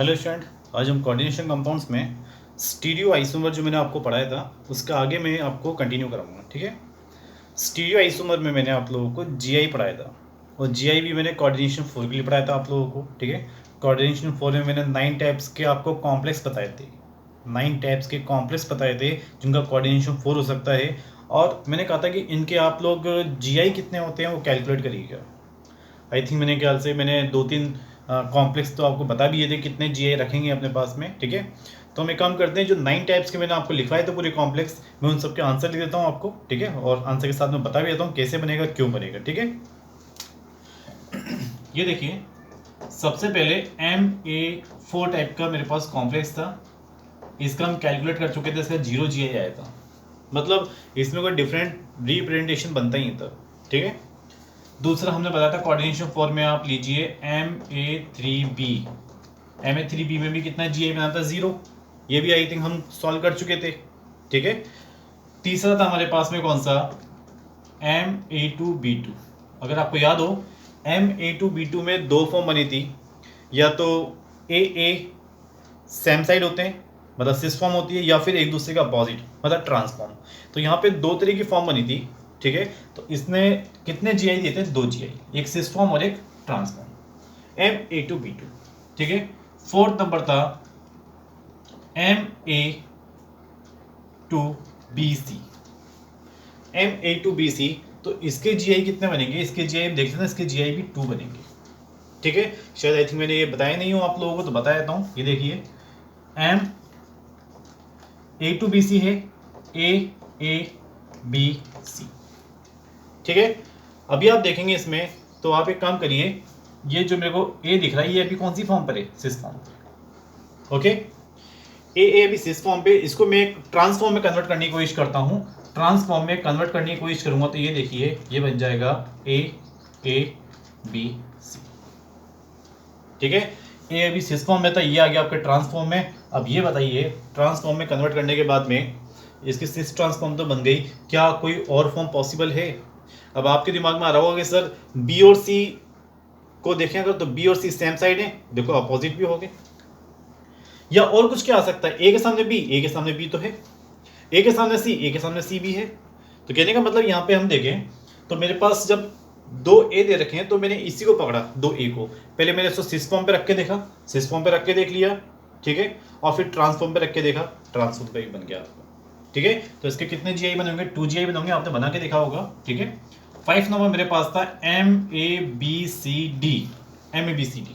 Hello student, आज हम coordination compounds में स्टीरियो आइसोमर जो मैंने आपको पढ़ाया था उसका आगे मैं आपको कंटिन्यू कराऊंगा। ठीक है। स्टीरियो आइसोमर में मैंने आप लोगों को जीआई पढ़ाया था और जीआई भी मैंने कोऑर्डिनेशन 4 के लिए पढ़ाया था आप लोगों को। ठीक है। कोऑर्डिनेशन 4 में मैंने 9 टाइप्स के आपको कॉम्प्लेक्स बताए थे, 9 टाइप्स के कॉम्प्लेक्स बताए थे जिनका कोऑर्डिनेशन 4 हो सकता है। और मैंने कहा था कि इनके आप लोग जीआई कितने होते हैं वो कैलकुलेट करिएगा। आई थिंक मैंने ख्याल से मैंने 2-3 कॉम्प्लेक्स तो आपको बता भी ये थे कितने जीआई रखेंगे अपने पास में। ठीक है। तो हम एक काम करते हैं, जो 9 टाइप्स के मैंने आपको लिखवाए थे पूरे कॉम्प्लेक्स, मैं उन सबके आंसर लिख देता हूँ आपको। ठीक है। और आंसर के साथ मैं बता भी देता हूँ कैसे बनेगा, क्यों बनेगा। ठीक है। ये देखिए, सबसे पहले MA4 टाइप का मेरे पास कॉम्प्लेक्स था। इसका हम कैलकुलेट कर चुके थे, इसका 0 जीआई आया था। मतलब इसमें कोई डिफरेंट रिप्रेजेंटेशन बनता ही था। ठीक है। दूसरा हमने बताया था कोऑर्डिनेशन 4 में आप लीजिए MA3B। MA3B में भी कितना जीआई बना था, 0। ये भी आई थिंक हम सॉल्व कर चुके थे। ठीक है। तीसरा था हमारे पास में कौन सा, MA2B2। अगर आपको याद हो, MA2B2 में दो फॉर्म बनी थी, या तो AA सेम साइड होते हैं मतलब सिस फॉर्म होती है, या फिर एक दूसरे का अपोजिट मतलब ट्रांसफॉर्म। तो यहाँ पे दो तरह की फॉर्म बनी थी। ठीक है। तो इसने कितने जीआई दिए थे, 2 जीआई, एक सिस फॉर्म और एक ट्रांसफॉर्म, MA2B2। ठीक है। फोर्थ नंबर था MA2BC। MA2BC, तो इसके जीआई कितने बनेंगे, इसके जीआई देख लेना, इसके जीआई भी 2 बनेंगे। ठीक है। शायद आई थिंक मैंने ये बताया नहीं हो आप लोगों को, तो बता देता हूँ। ये देखिए, MA2BC है, AABC। ठीक है। अभी आप देखेंगे इसमें, तो आप एक काम करिए, ये जो मेरे को A दिख रहा है ये अभी कौन सी फॉर्म पर है, सिस फॉर्म पर। ओके। AA अभी सिस फॉर्म पे, इसको मैं ट्रांसफॉर्म में कन्वर्ट करने की कोशिश करता हूँ। ट्रांसफॉर्म में कन्वर्ट करने की कोशिश करूंगा तो ये देखिए, ये बन जाएगा AABC। ठीक है। ए अभी सिस फॉर्म में था, ये आ गया आपके ट्रांसफॉर्म में। अब ये बताइए, ट्रांसफॉर्म में कन्वर्ट करने के बाद में इसकी सिस ट्रांसफॉर्म तो बन गई, क्या कोई और फॉर्म पॉसिबल है। अब आपके दिमाग में आ रहा होगा कि सर बी और सी को देखें अगर, तो बी और सी सेम साइड है, देखो अपोजिट भी हो गए, या और कुछ क्या आ सकता है, ए के सामने बी, ए के सामने बी तो है, ए के सामने सी, ए के सामने सी भी है। तो कहने का मतलब यहाँ पे हम देखें तो मेरे पास जब 2A दे रखे हैं तो मैंने इसी को पकड़ा, 2A को पहले मैंने इसको सिस फॉर्म पे रख के देखा, सिस फॉर्म पे रख के देख लिया। ठीक है। और फिर ट्रांसफॉर्म पे रख के देखा, ट्रांसफॉर्म पे बन गया आपका। ठीक है। तो इसके कितने जीआई बनेंगे, 2 जीआई बनेंगे, आपने बना के देखा होगा। ठीक है। 5 नंबर मेरे पास था MABCD। MABCD,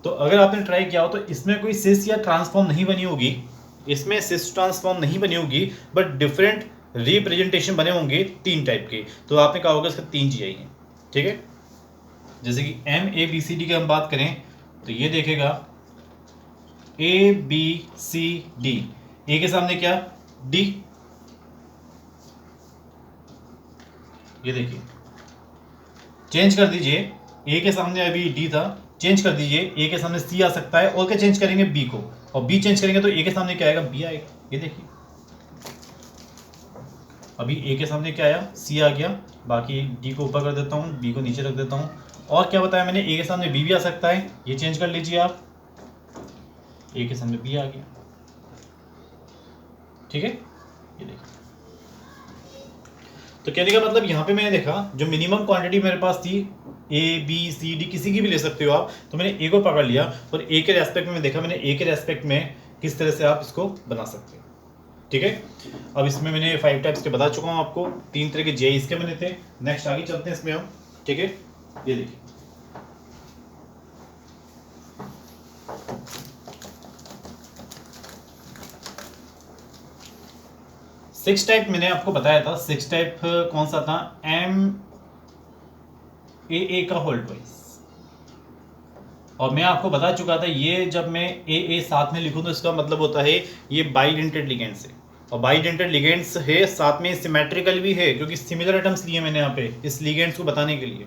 तो अगर आपने ट्राई किया हो तो इसमें कोई सिस या ट्रांसफॉर्म नहीं बनी होगी, इसमें सिस ट्रांसफॉर्म नहीं बनी होगी, बट डिफरेंट रिप्रेजेंटेशन बने होंगे 3 टाइप के। तो आपने कहा होगा इसका 3 जीआई है। ठीक है। जैसे कि MABCD की हम बात करें तो ये देखेगा ABCD, ए के सामने क्या, D। ये देखिए, चेंज कर दीजिए, ए के सामने अभी D था, चेंज कर दीजिए, ए के सामने C आ सकता है, और क्या चेंज करेंगे, B को, और B चेंज करेंगे तो ए के सामने क्या आएगा, B आएगा। ये देखिए, अभी ए के सामने क्या आया, C आ गया, बाकी D को ऊपर कर देता हूँ, B को नीचे रख देता हूँ। और क्या बताया मैंने, ए के सामने B भी आ सकता है, ये चेंज कर लीजिए आप, ए के सामने B आ गया। ठीक है। ये देखिए, तो कहने का मतलब यहाँ पे मैंने देखा जो मिनिमम क्वांटिटी मेरे पास थी, ABCD किसी की भी ले सकते हो आप, तो मैंने ए को पकड़ लिया, और ए के रेस्पेक्ट में देखा, मैंने ए के रेस्पेक्ट में किस तरह से आप इसको बना सकते हो। ठीक है। अब इसमें मैंने 5 टाइप्स के बता चुका हूँ आपको, 3 तरह के जीआई इसके बने थे। नेक्स्ट आगे चलते हैं इसमें हम। ठीक है। ये देखिए, सिक्स टाइप मैंने आपको बताया था, 6 टाइप कौन सा था, MAA का होल ट्वाइस। और मैं आपको बता चुका था, ये जब मैं AA साथ में लिखूं तो इसका मतलब होता है ये बाइडेंटेड लिगेंड्स है, और बाइडेंटेड लिगेंड्स है, साथ में सिमेट्रिकल भी है, क्योंकि सिमिलर एटम्स लिए मैंने यहाँ पे इस लिगेंड्स को बताने के लिए।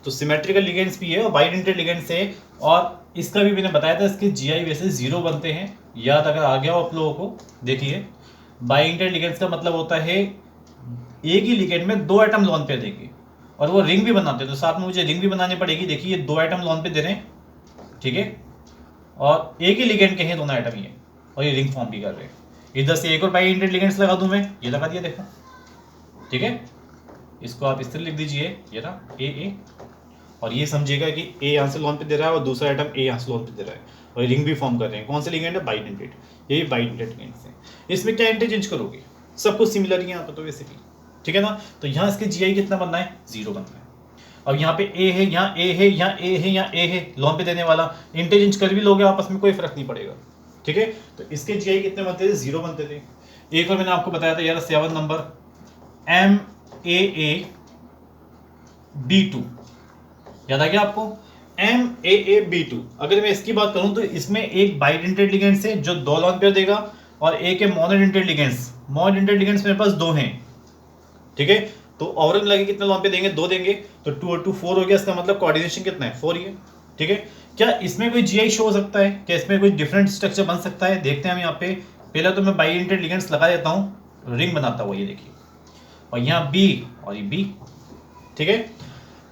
तो सिमेट्रिकल लिगेंड्स भी है और बाइडेंटेड लिगेंड्स है। और इसका भी मैंने बताया था, इसके जीआई वैसे 0 बनते हैं, याद अगर आ गया हो आप लोगों को। देखिए, बाइडेंटेड लिगेंड्स का मतलब होता है एक ही लिगेंड में 2 एटम लोन पे देंगे, और वो रिंग भी बनाते हैं, तो साथ में मुझे रिंग भी बनानी पड़ेगी। देखिए, ये 2 एटम लोन पे दे रहे हैं। ठीक है। और एक ही लिगेंड के हैं दोनों एटम ये, और ये रिंग फॉर्म भी कर रहे हैं। इधर से एक और बाइंडेड लिगेंड्स लगा दूं मैं, ये लगा दिया देखो, ठीक है। इसको आप इस तरह लिख दीजिए, ये ना ए, और ये समझिएगा कि ए यहाँ से लोन पे दे रहा है और दूसरा एटम ए यहाँ से लोन पे दे रहा है, और रिंग भी फॉर्म कर रहे हैं। कौन से लिगेंड है? बाइडेंटेड। ये भी बाइडेंटेड लिगेंड्स है। इसमें क्या इंटरचेंज करोगे? सब कुछ सिमिलर ही है यहाँ पर तो बेसिकली, ठीक है ना। तो यहाँ इसके जीआई कितना बनना है? 0 बनना है। अब यहाँ पे ए है, यहाँ ए है, यहाँ ए है, यहाँ ए है, लोन पे देने वाला। इंटरचेंज कर भी लोगे आपस में, कोई फर्क नहीं पड़ेगा, ठीक है। तो इसके जीआई कितने बनते थे? 0 बनते थे। एक और मैंने आपको बताया था यार 7 नंबर MAAB2, याद आ गया आपको? MAAB2। अगर मैं इसकी बात करूं तो इसमें एक बाइडेंटेड लिगेंड्स है जो 2 लोन पेयर देगा, और एक है मोनोडेंटेड लिगेंड्स। मोनोडेंटेड लिगेंड्स मेरे पास 2 हैं, ठीक है। तो ओवरऑल लगे कितने लोन पे देंगे? 2 देंगे, तो 2 और 2 4 हो गया। इसका मतलब कोऑर्डिनेशन कितना है? 4 ही है, ठीक है। क्या इसमें कोई जीआई शो हो सकता है? क्या इसमें कोई डिफरेंट स्ट्रक्चर बन सकता है? देखते हैं हम यहाँ पे। पहले तो मैं बाइडेंटेड लिगेंड्स लगा देता हूँ, रिंग बनाता हुआ, ये देखिए, और यहाँ बी और ये बी, ठीक है।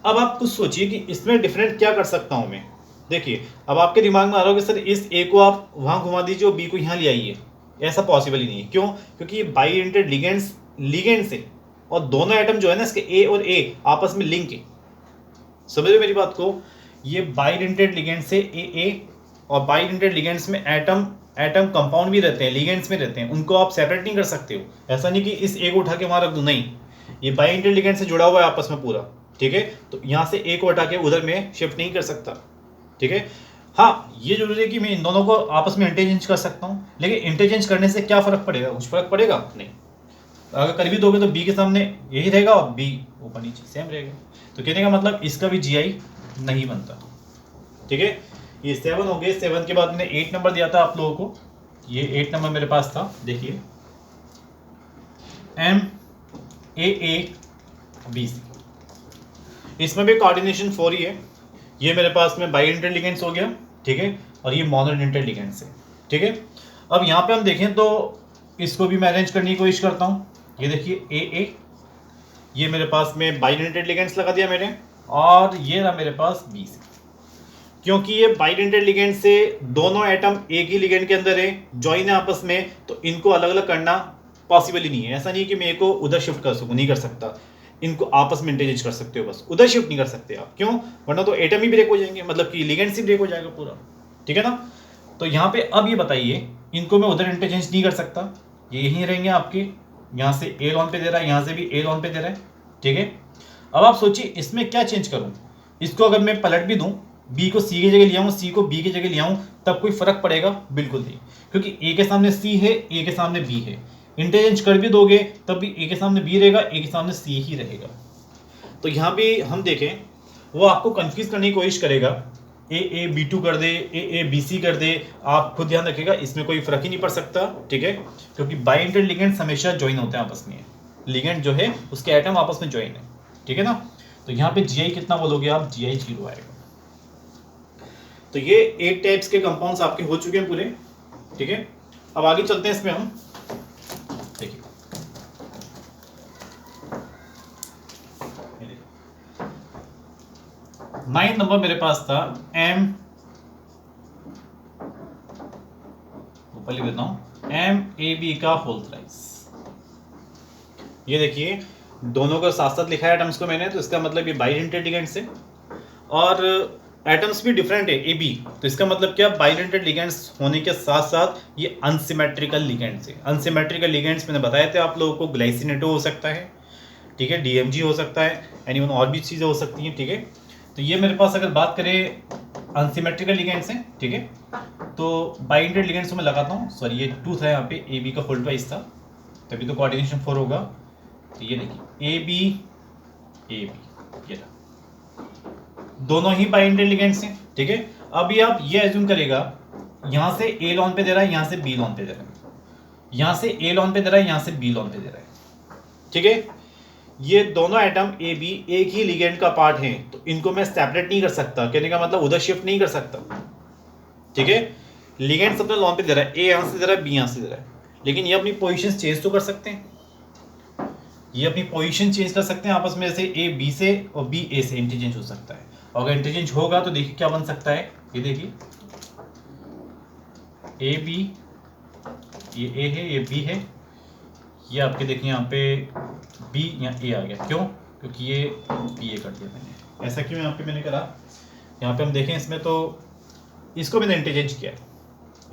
अब आप कुछ सोचिए कि इसमें डिफरेंट क्या कर सकता हूं मैं। देखिए, अब आपके दिमाग में आ रहा होगा सर इस ए को आप वहां घुमा दीजिए और बी को यहाँ ले आइए। ऐसा पॉसिबल ही नहीं है। क्यों? क्योंकि ये बाइडेंटेड लिगेंड्स है, और दोनों एटम जो है ना इसके ए और ए आपस में लिंक है। समझ रहे हो मेरी बात को? ये बाइडेंटेड लिगेंड से ए, और बाइडेंटेड लिगेंड्स में एटम कंपाउंड भी रहते हैं, लिगेंड्स में रहते हैं, उनको आप सेपरेट नहीं कर सकते हो। ऐसा नहीं कि इस ए को उठा के वहां रख दो, नहीं, ये बाइडेंटेड लिगेंड से जुड़ा हुआ है आपस में पूरा, ठीक है। तो यहाँ से ए को हटा के उधर में शिफ्ट नहीं कर सकता, ठीक है। हाँ, ये जरूरी है कि मैं इन दोनों को आपस में इंटरचेंज कर सकता हूँ, लेकिन इंटरचेंज करने से क्या फर्क पड़ेगा? कुछ फर्क पड़ेगा नहीं। अगर कर भी दोगे तो बी के सामने यही रहेगा और बी ऊपर नीचे सेम रहेगा। तो कहने का मतलब इसका भी जीआई नहीं बनता, ठीक है। ये 7 हो गए। 7 के बाद मैंने 8 नंबर दिया था आप लोगों को, ये 8 नंबर मेरे पास था, देखिए MAABC। इसमें भी कोऑर्डिनेशन 4 ही है। ये मेरे पास में बाइडेंटेड लिगेंड्स हो गया, ठीक है, और ये मोनोडेंटेड लिगेंड्स है, ठीक है। अब यहाँ पे हम देखें तो इसको भी मैं अरेंज करने की कोशिश करता हूँ। ये देखिए AA, ये मेरे पास में बाइडेंटेड लिगेंड्स लगा दिया मैंने, और ये रहा मेरे पास BC। क्योंकि ये बाइडेंटेड लिगेंड से दोनों एटम एक ही लिगेंड के अंदर है, जॉइन है आपस में, तो इनको अलग अलग करना पॉसिबल ही नहीं है। ऐसा नहीं कि मैं एक को उधर शिफ्ट कर सकूँ, नहीं कर सकता। इनको आपस में इंटरचेंज कर सकते हो, बस उधर शिफ्ट नहीं कर सकते आप। क्यों? वरना तो एटम ही ब्रेक हो जाएंगे, मतलब कि लिगेंड ही ब्रेक हो जाएगा पूरा, ठीक है ना। तो यहाँ पे अब ये बताइए, इनको मैं उधर इंटरचेंज नहीं कर सकता, ये यहीं रहेंगे आपके। यहाँ से ए लॉन पे दे रहा है, यहाँ से भी ए लॉन पे दे रहा है, ठीक है। अब आप सोचिए इसमें क्या चेंज करूँ। इसको अगर मैं पलट भी दूँ, बी को सी की जगह ले आऊँ, सी को बी की जगह ले आऊँ, तब कोई फर्क पड़ेगा? बिल्कुल नहीं, क्योंकि ए के सामने सी है, ए के सामने बी है। इंटरचेंज कर भी दोगे तब भी ए के सामने बी रहेगा, ए के सामने सी ही रहेगा। तो यहाँ भी हम देखें, वो आपको कंफ्यूज करने की कोशिश करेगा, AAB2 कर दे, AABC कर दे। आप खुद ध्यान रखिएगा, इसमें कोई फर्क ही नहीं पड़ सकता, ठीक है, क्योंकि बाइडेंटेड लिगेंड्स हमेशा ज्वाइन होते हैं आपस में। लिगेंड जो है उसके एटम आपस में ज्वाइन है, ठीक है ना। तो यहाँ पे जीआई कितना बोलोगे आप? जीआई 0 आएगा। तो ये 8 टाइप्स के कंपाउंड्स आपके हो चुके हैं पूरे, ठीक है। अब आगे चलते हैं इसमें हम। देखिए 9 नंबर मेरे पास था ऊपर लिख देता हूं, MAB का होल थ्राइस। ये देखिए दोनों को साथ साथ लिखा है एटम्स को मैंने, तो इसका मतलब ये बाइडेंटेड लिगेंड्स है, और एटम्स भी डिफरेंट है AB। तो इसका मतलब क्या? बाइडेंटेड लिगेंड्स होने के साथ साथ ये अनसिमेट्रिकल लिगेंड्स है। अनसिमेट्रिकल लिगेंड्स मैंने बताए थे आप लोगों को, ग्लाइसिनेटो हो सकता है, ठीक है, DMG हो सकता है, एनीवन और भी चीज़ें हो सकती हैं, ठीक है। तो ये मेरे पास अगर बात करें अनसिमेट्रिकल लिगेंड्स हैं, ठीक है। तो बाइडेंटेड लिगेंड्स में लगाता हूँ, सॉरी ये 2 था यहाँ पे, AB का होल ट्वाइस था, तभी तो कोऑर्डिनेशन 4 होगा। तो ये देखिए AB ये दोनों ही बाइडेंटेड लिगेंड्स हैं, ठीक है। अभी आप ये एज्यूम करेगा, यहाँ से A लॉन पे दे रहा है, यहाँ से B लॉन पे दे रहा है, यहाँ से A लॉन पे दे रहा है, यहाँ से B लॉन पे दे रहा है, ठीक है। ये दोनों एटम AB एक ही लिगेंड का पार्ट हैं, तो इनको मैं सेपरेट नहीं कर सकता। कहने का मतलब उधर शिफ्ट नहीं कर सकता, ठीक है। लिगेंड अपने लॉन पे दे रहा है, A यहाँ से दे रहा है, B यहाँ से दे रहा है, लेकिन ये अपनी पोजीशन चेंज तो कर सकते हैं। ये अपनी पोजीशन चेंज कर सकते हैं आपस में, जैसे A B से और B A से इंटरचेंज हो सकता है। और अगर इंटरचेंज होगा तो देखिए क्या बन सकता है, ये देखिए ए बी, ये ए है, ये बी है, ये आपके देखिए यहाँ पे बी या ए आ गया। क्यों? क्योंकि ये बी ए कर दिया मैंने। ऐसा क्यों यहाँ पे मैंने करा? यहाँ पे हम देखें इसमें तो इसको मैंने इंटरचेंज किया है।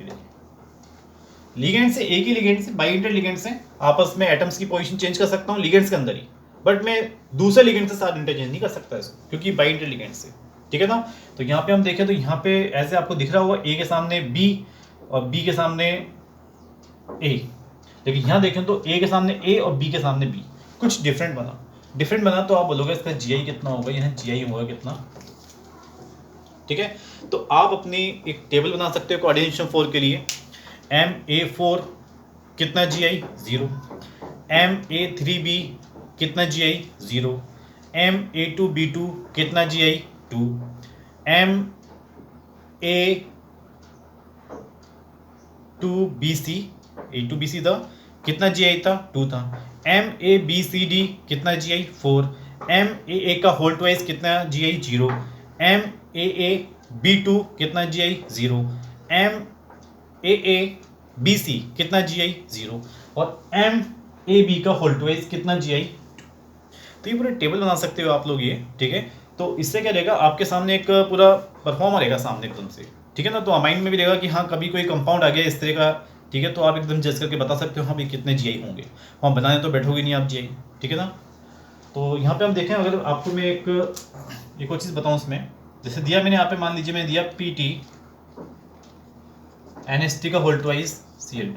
ये देखिए लिगेंड से, एक ही लिगेंड से, बाई इंटर लिगेंड से आपस में एटम्स की पोजीशन चेंज कर सकता हूँ लिगेंड्स के अंदर ही, बट मैं दूसरे लिगेंड के साथ इंटरचेंज नहीं कर सकता इसको, क्योंकि बाई इंटर लिगेंड से। ठीक है ना? तो यहाँ पे हम देखें तो यहाँ पे ऐसे आपको दिख रहा होगा ए के सामने बी और बी के सामने ए, लेकिन यहाँ देखें तो ए के सामने ए और बी के सामने बी, कुछ डिफरेंट बना तो आप बोलोगे इसका जीआई कितना होगा? यहाँ जीआई होगा कितना? ठीक है, तो आप अपनी एक टेबल बना सकते हो कोऑर्डिनेशन 4 के लिए। MA4 कितना जीआई? 0। MA3B कितना जीआई? 0। MA2B2 कितना जीआई? 2। MA2BC, A2BC था, कितना जीआई था? 2 था। MABCD कितना जीआई? 4। MAA का होल ट्वाइस कितना जीआई? 0। MAAB2 कितना जीआई? 0। MAABC कितना जीआई? 0। और MAB का होल ट्वाइस कितना जीआई? 2। तो ये पूरे टेबल बना सकते हो आप लोग ये। ठीक है, तो इससे क्या रहेगा, आपके सामने एक पूरा परफॉर्मर रहेगा सामने एकदम से। ठीक है ना? तो माइंड में भी रहेगा कि हाँ कभी कोई कंपाउंड आ गया इस तरह का, ठीक है, तो आप एकदम जज करके बता सकते हो हाँ भाई कितने जीआई होंगे। वहाँ बनाने तो बैठोगे नहीं आप जीआई। ठीक है ना? तो यहाँ पे हम देखें, अगर आपको मैं एक और चीज़ बताऊँ इसमें, जैसे दिया मैंने यहाँ पे, मान लीजिए मैंने दिया PT NH3 का whole twice Cl2,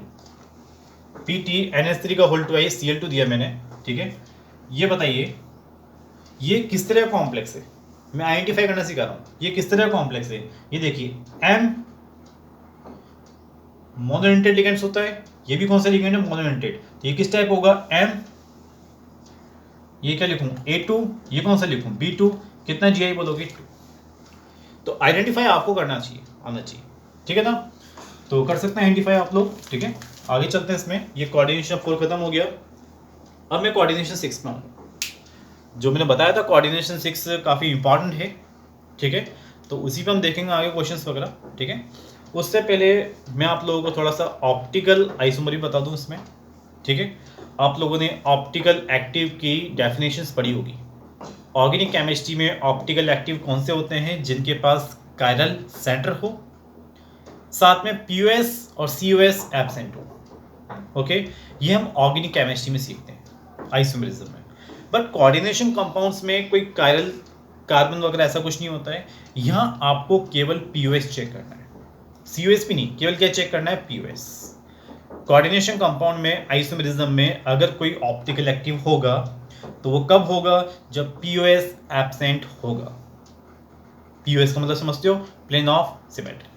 PT NH3 का होल ट्वाइस Cl2 दिया मैंने। ठीक है, ये बताइए ये किस तरह का कॉम्प्लेक्स है? मैं आइडेंटिफाई करना सिखा रहा हूँ, ये किस तरह का कॉम्प्लेक्स है। ये देखिए M मोनोडेंटेड लिगेंड्स होता है, ये भी कौन सा लिगेंड है? मोनोडेंटेड। तो ये किस टाइप होगा? M, ये क्या लिखूं? A2, ये कौन सा लिखूं? B2, कितना जीआई बोलोगे? 2। तो आइडेंटिफाई आपको करना चाहिए, आना चाहिए। ठीक है ना? तो कर सकते हैं आइडेंटिफाई आप लोग। ठीक है, आगे चलते हैं इसमें। ये कोऑर्डिनेशन 4 खत्म हो गया, अब मैं कोऑर्डिनेशन 6 में हूँ। जो मैंने बताया था कोऑर्डिनेशन 6 काफ़ी इंपॉर्टेंट है। ठीक है, तो उसी पे हम देखेंगे आगे क्वेश्चंस वगैरह। ठीक है, उससे पहले मैं आप लोगों को थोड़ा सा ऑप्टिकल आइसोमरी बता दूं इसमें। ठीक है, आप लोगों ने ऑप्टिकल एक्टिव की डेफिनेशंस पढ़ी होगी। ऑर्गेनिक केमिस्ट्री में ऑप्टिकल एक्टिव कौन से होते हैं? जिनके पास कायरल सेंटर हो, साथ में POS और COS एब्सेंट हो। ओके, ये हम ऑर्गेनिक केमिस्ट्री में सीखते हैं आइसोमरिज्म में। बट कोऑर्डिनेशन कंपाउंड्स में कोई कायरल कार्बन वगैरह ऐसा कुछ नहीं होता है। यहाँ आपको केवल POS चेक करना है, COS भी नहीं, केवल क्या चेक करना है? POS। कोऑर्डिनेशन कंपाउंड में आइसोमरिज्म में अगर कोई ऑप्टिकल एक्टिव होगा तो वो कब होगा? जब POS एब्सेंट होगा। POS का मतलब समझते हो? Plane of symmetry.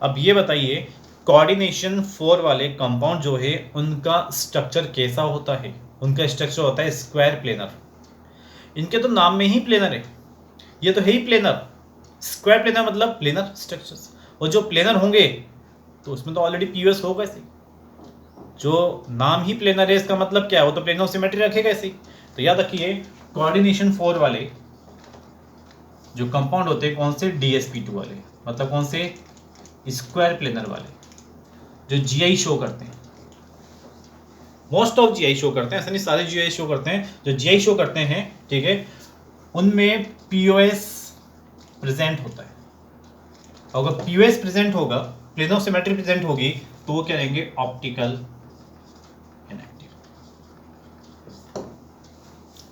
अब ये बताइए कोऑर्डिनेशन 4 वाले कंपाउंड जो है उनका स्ट्रक्चर कैसा होता है? उनका स्ट्रक्चर होता है स्क्वायर प्लेनर। इनके तो नाम में ही प्लेनर है, ये तो है ही प्लेनर। स्क्वायर प्लेनर मतलब प्लेनर स्ट्रक्चर्स, और जो प्लेनर होंगे तो उसमें तो ऑलरेडी POS होगा ऐसे। जो नाम ही प्लेनर है इसका मतलब क्या है? वो तो प्लेन ऑफ सिमेट्री रखेगा ऐसे। तो याद रखिए कोऑर्डिनेशन 4 वाले जो कंपाउंड होते हैं कौन से? DsP2 वाले, मतलब कौन से? स्क्वायर प्लेनर वाले, जो GI शो करते हैं। मोस्ट ऑफ GI शो करते हैं, ऐसा नहीं सारे GI शो करते हैं, जो GI शो करते हैं। ठीक है, उनमें POS प्रेजेंट होता है। अगर POS प्रेजेंट होगा, प्लेन ऑफ सिमेट्री प्रेजेंट होगी, तो वो क्या रहेंगे? Optical inactive.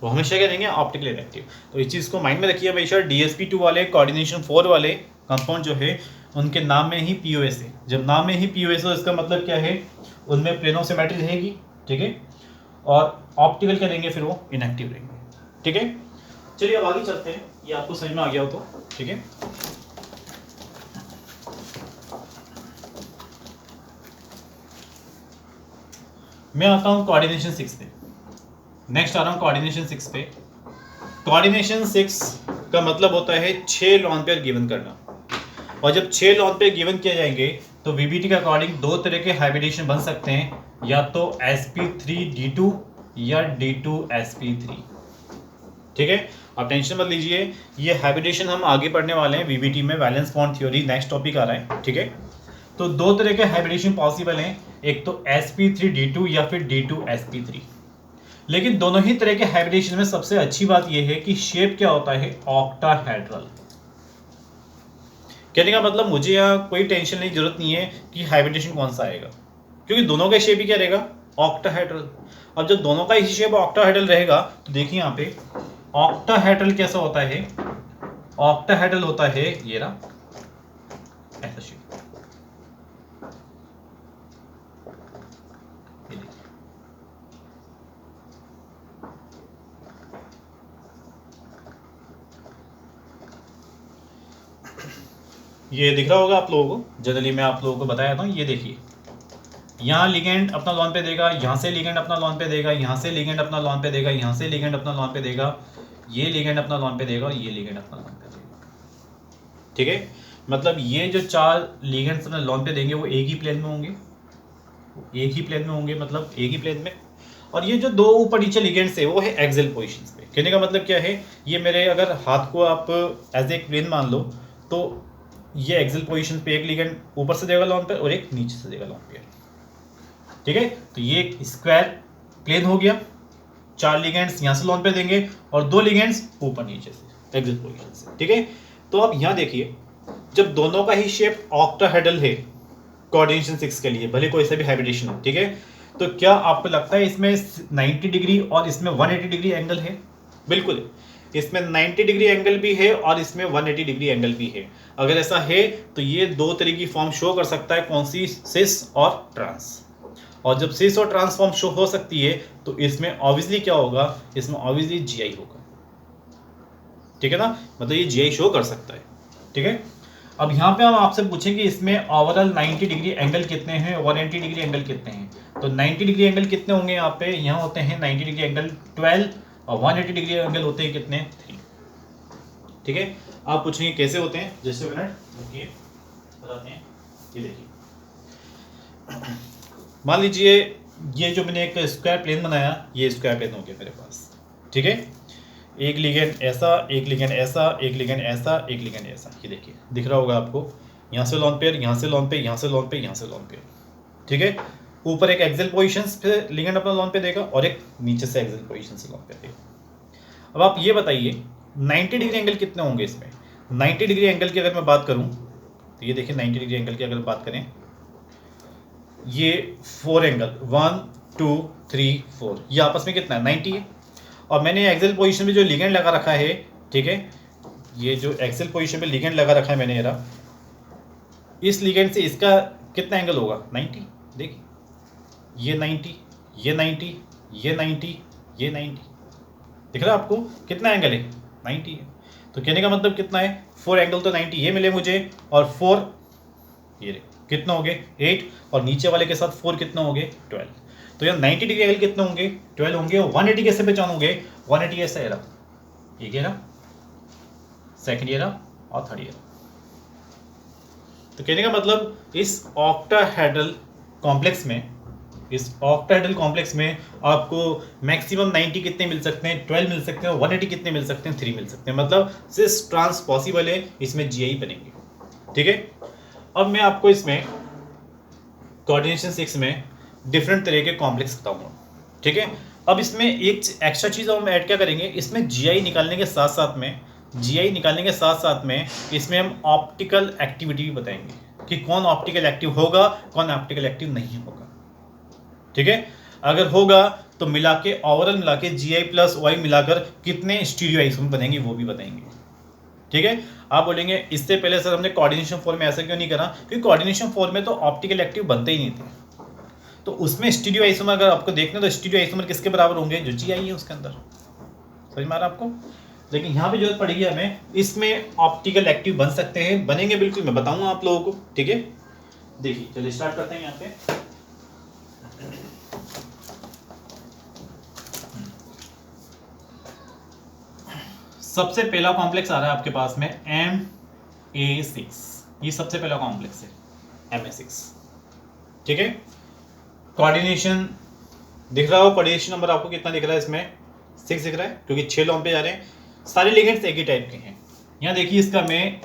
वो हमेशा क्या रहेंगे? Optical inactive. तो इस चीज को माइंड में रखिए हमेशा। DsP2 वाले कोऑर्डिनेशन 4 वाले कंपाउंड जो है उनके नाम में ही POS है। जब नाम में ही POS हो इसका मतलब क्या है? उनमें प्लेन ऑफ सिमेट्री रहेगी। ठीक है, और ऑप्टिकल क्या रहेंगे? फिर वो इनएक्टिव रहेंगे। ठीक है, चलिए अब आगे चलते हैं, ये आपको समझ में आ गया हो तो। ठीक है, मैं आता हूं कोऑर्डिनेशन 6 पे। नेक्स्ट आ रहा हूं कोऑर्डिनेशन 6 पे। कोऑर्डिनेशन 6 का मतलब होता है 6 लॉन पेयर गिवन करना। और जब 6 लॉन पेयर गिवन किए जाएंगे तो VBT के अकॉर्डिंग 2 तरह के हाइब्रिडेशन बन सकते हैं, या तो sp3d2 या d2sp3। ठीक है, आप टेंशन मत लीजिए, ये हाइब्रिडेशन हम आगे पढ़ने वाले हैं VBT में, valence bond theory next topic आ रहा है। ठीक है, तो दो तरह के हाइब्रिडेशन पॉसिबल हैं, एक तो sp3d2 या फिर d2sp3। लेकिन दोनों ही तरह के हाइब्रिडेशन में सबसे अच्छी बात यह है कि शेप क्या होता है, ऑक्टाहेड्रल। कहने का मतलब मुझे यहाँ कोई टेंशन नहीं, जरूरत नहीं है कि हाइब्रिडेशन कौन सा आएगा, क्योंकि दोनों का शेप ही क्या रहेगा, ऑक्टाहेड्रल। अब जब दोनों का ही शेप ऑक्टाहेड्रल रहेगा तो देखिए यहाँ पे ऑक्टाहेड्रल कैसा होता है, ऑक्टाहेड्रल होता है ये रहा ऐसा शेप। ये दिख रहा होगा आप लोगों को, जनरली मैं आप लोगों को बताया था। ये देखिए यहाँ लिगेंड अपना लॉन पे देगा, यहाँ से लिगेंड अपना लॉन पे देगा, यहाँ से लिगेंड अपना लॉन पे देगा, यहाँ से लिगेंड अपना लॉन पे देगा, ये लिगेंड अपना लॉन पे देगा और ये लिगेंड अपना लॉन पे देगा। ठीक है, मतलब ये जो चार लिगेंड्स अपने लॉन पे देंगे वो एक ही प्लेन में होंगे, एक ही प्लेन में होंगे, मतलब एक ही प्लेन में। और ये जो दो ऊपर नीचे लिगेंड्स है वो है एक्सियल पोजीशंस पे। कहने का मतलब क्या है, ये मेरे अगर हाथ को आप एज ए प्लेन मान लो तो ये एक्सियल पोजीशन पे एक लिगेंड ऊपर से देगा लॉन पे और एक नीचे से देगा लॉन पे। ठीक है, तो ये एक स्क्वायर प्लेन हो गया, चार लिगेंड्स यहाँ से लॉन पे देंगे और दो लिगेंड्स ऊपर नीचे से एक्सियल पोजीशन से। ठीक है, तो अब यहाँ देखिए जब दोनों का ही शेप ऑक्टाहेड्रल है कोऑर्डिनेशन 6 के लिए, भले कोई सा भी हाइब्रिडेशन हो, ठीक है, तो क्या आपको लगता है इसमें 90 डिग्री और इसमें 180 डिग्री एंगल है? बिल्कुल, इसमें 90 डिग्री एंगल भी है और इसमें 180 डिग्री एंगल भी है। अगर ऐसा है तो ये दो तरह की फॉर्म शो कर सकता है, कौन सी, सिस और ट्रांस। और जब सिस और ट्रांस फॉर्म शो हो सकती है तो इसमें ऑब्वियसली क्या होगा, इसमें ऑब्वियसली जीआई होगा। ठीक है ना, मतलब ये जीआई शो कर सकता है। ठीक है, अब यहाँ पे हम आपसे पूछेंगे इसमें ओवरऑल 90 डिग्री एंगल कितने हैं, 180 डिग्री एंगल कितने हैं। तो 90 डिग्री एंगल कितने होंगे यहाँ पे, यहाँ होते हैं 90 डिग्री एंगल 12 और 180 डिग्री एंगल होते हैं कितने, 3। ठीक है, आप पूछेंगे कैसे होते हैं, जैसे मिनट देखिए बताते हैं। ये देखिए मान लीजिए ये जो मैंने एक स्क्वायर प्लेन बनाया, ये स्क्वायर प्लेन हो गया मेरे पास। ठीक है, एक लिगेंड ऐसा, एक लिगेंड ऐसा, एक लिगेंड ऐसा, एक लिगेंड ऐसा। ये देखिए दिख रहा होगा आपको, यहाँ से लॉन पेयर, यहाँ से लॉन पेयर, यहाँ से लॉन पेयर, यहाँ से लॉन पेयर। ठीक है, ऊपर एक एक्सियल पोजीशन पे लिगेंड अपना लॉन पे देगा और एक नीचे से एक्सियल पोजीशन से लॉन पे देगा। अब आप ये बताइए 90 डिग्री एंगल कितने होंगे इसमें। 90 डिग्री एंगल की अगर मैं बात करूँ तो ये देखिए 90 डिग्री एंगल की अगर बात करें, ये 4 एंगल 1 2 3 4, ये आपस में कितना है, 90 है। और मैंने एक्सियल पोजीशन में जो लिगेंड लगा रखा है, ठीक है, ये जो एक्सियल पोजीशन पे लिगेंड लगा रखा है मैंने ये रहा, इस लिगेंड से इसका कितना एंगल होगा, 90। देखिए ये 90, ये 90, ये 90, ये 90, दिख रहा है आपको कितना एंगल है, 90 है। तो कहने का मतलब कितना है, 4 एंगल तो 90 ये मिले मुझे, और 4 ये कितना हो गए 8, और नीचे वाले के साथ 4 कितना हो गए 12। तो यहाँ 90 डिग्री एंगल कितने होंगे, 12 होंगे। और 180 कैसे पहचानोगे, 180 ऐसा है, एक ये रहा, सेकंड ये रहा और थर्ड ये रहा। तो कहने का मतलब इस ऑक्टाहेड्रल कॉम्प्लेक्स में, इस ऑक्टाहेड्रल कॉम्प्लेक्स में आपको मैक्सिमम 90 कितने मिल सकते हैं, 12 मिल सकते हैं, 180 कितने मिल सकते हैं, 3 मिल सकते हैं। मतलब सिस ट्रांस पॉसिबल है, इसमें जीआई बनेंगे। ठीक है, अब मैं आपको इसमें कोऑर्डिनेशन 6 में डिफरेंट तरह के कॉम्प्लेक्स बताऊंगा। ठीक है, अब इसमें एक एक्स्ट्रा चीज़ हम ऐड क्या करेंगे, इसमें जीआई निकालने के साथ साथ में, जीआई निकालने के साथ साथ में इसमें हम ऑप्टिकल एक्टिविटी भी बताएंगे कि कौन ऑप्टिकल एक्टिव होगा, कौन ऑप्टिकल एक्टिव नहीं होगा। ठीक है, अगर होगा तो मिला के ओवरऑल मिला के जीआई प्लस वाई मिलाकर कितने स्टीरियो आइसोमर बनेंगे वो भी बताएंगे। ठीक है, आप बोलेंगे इससे पहले सर हमने कोऑर्डिनेशन 4 में ऐसा क्यों नहीं करा, क्योंकि कोऑर्डिनेशन 4 में तो ऑप्टिकल एक्टिव बनते ही नहीं थे। तो उसमें स्टीरियो आइसोमर अगर आपको देखना तो स्टीरियो आइसोमर किसके बराबर होंगे, जो जीआई है उसके अंदर। समझ में आ रहा आपको। लेकिन यहाँ पे जरूरत पड़ेगी हमें, इसमें ऑप्टिकल एक्टिव बन सकते हैं, बनेंगे बिल्कुल, मैं बताऊंगा आप लोगों को। ठीक है, देखिए चलिए स्टार्ट करते हैं। यहाँ पे सबसे पहला कॉम्प्लेक्स आ रहा है आपके पास में MA6, ये सबसे पहला कॉम्प्लेक्स है MA6। ठीक है, कोऑर्डिनेशन दिख रहा हो, कोऑर्डिनेशन नंबर आपको कितना दिख रहा है, इसमें 6 दिख रहा है, क्योंकि 6 लॉम पे जा रहे हैं। सारे लिगेंड्स एक ही टाइप के हैं। यहाँ देखिए इसका मैं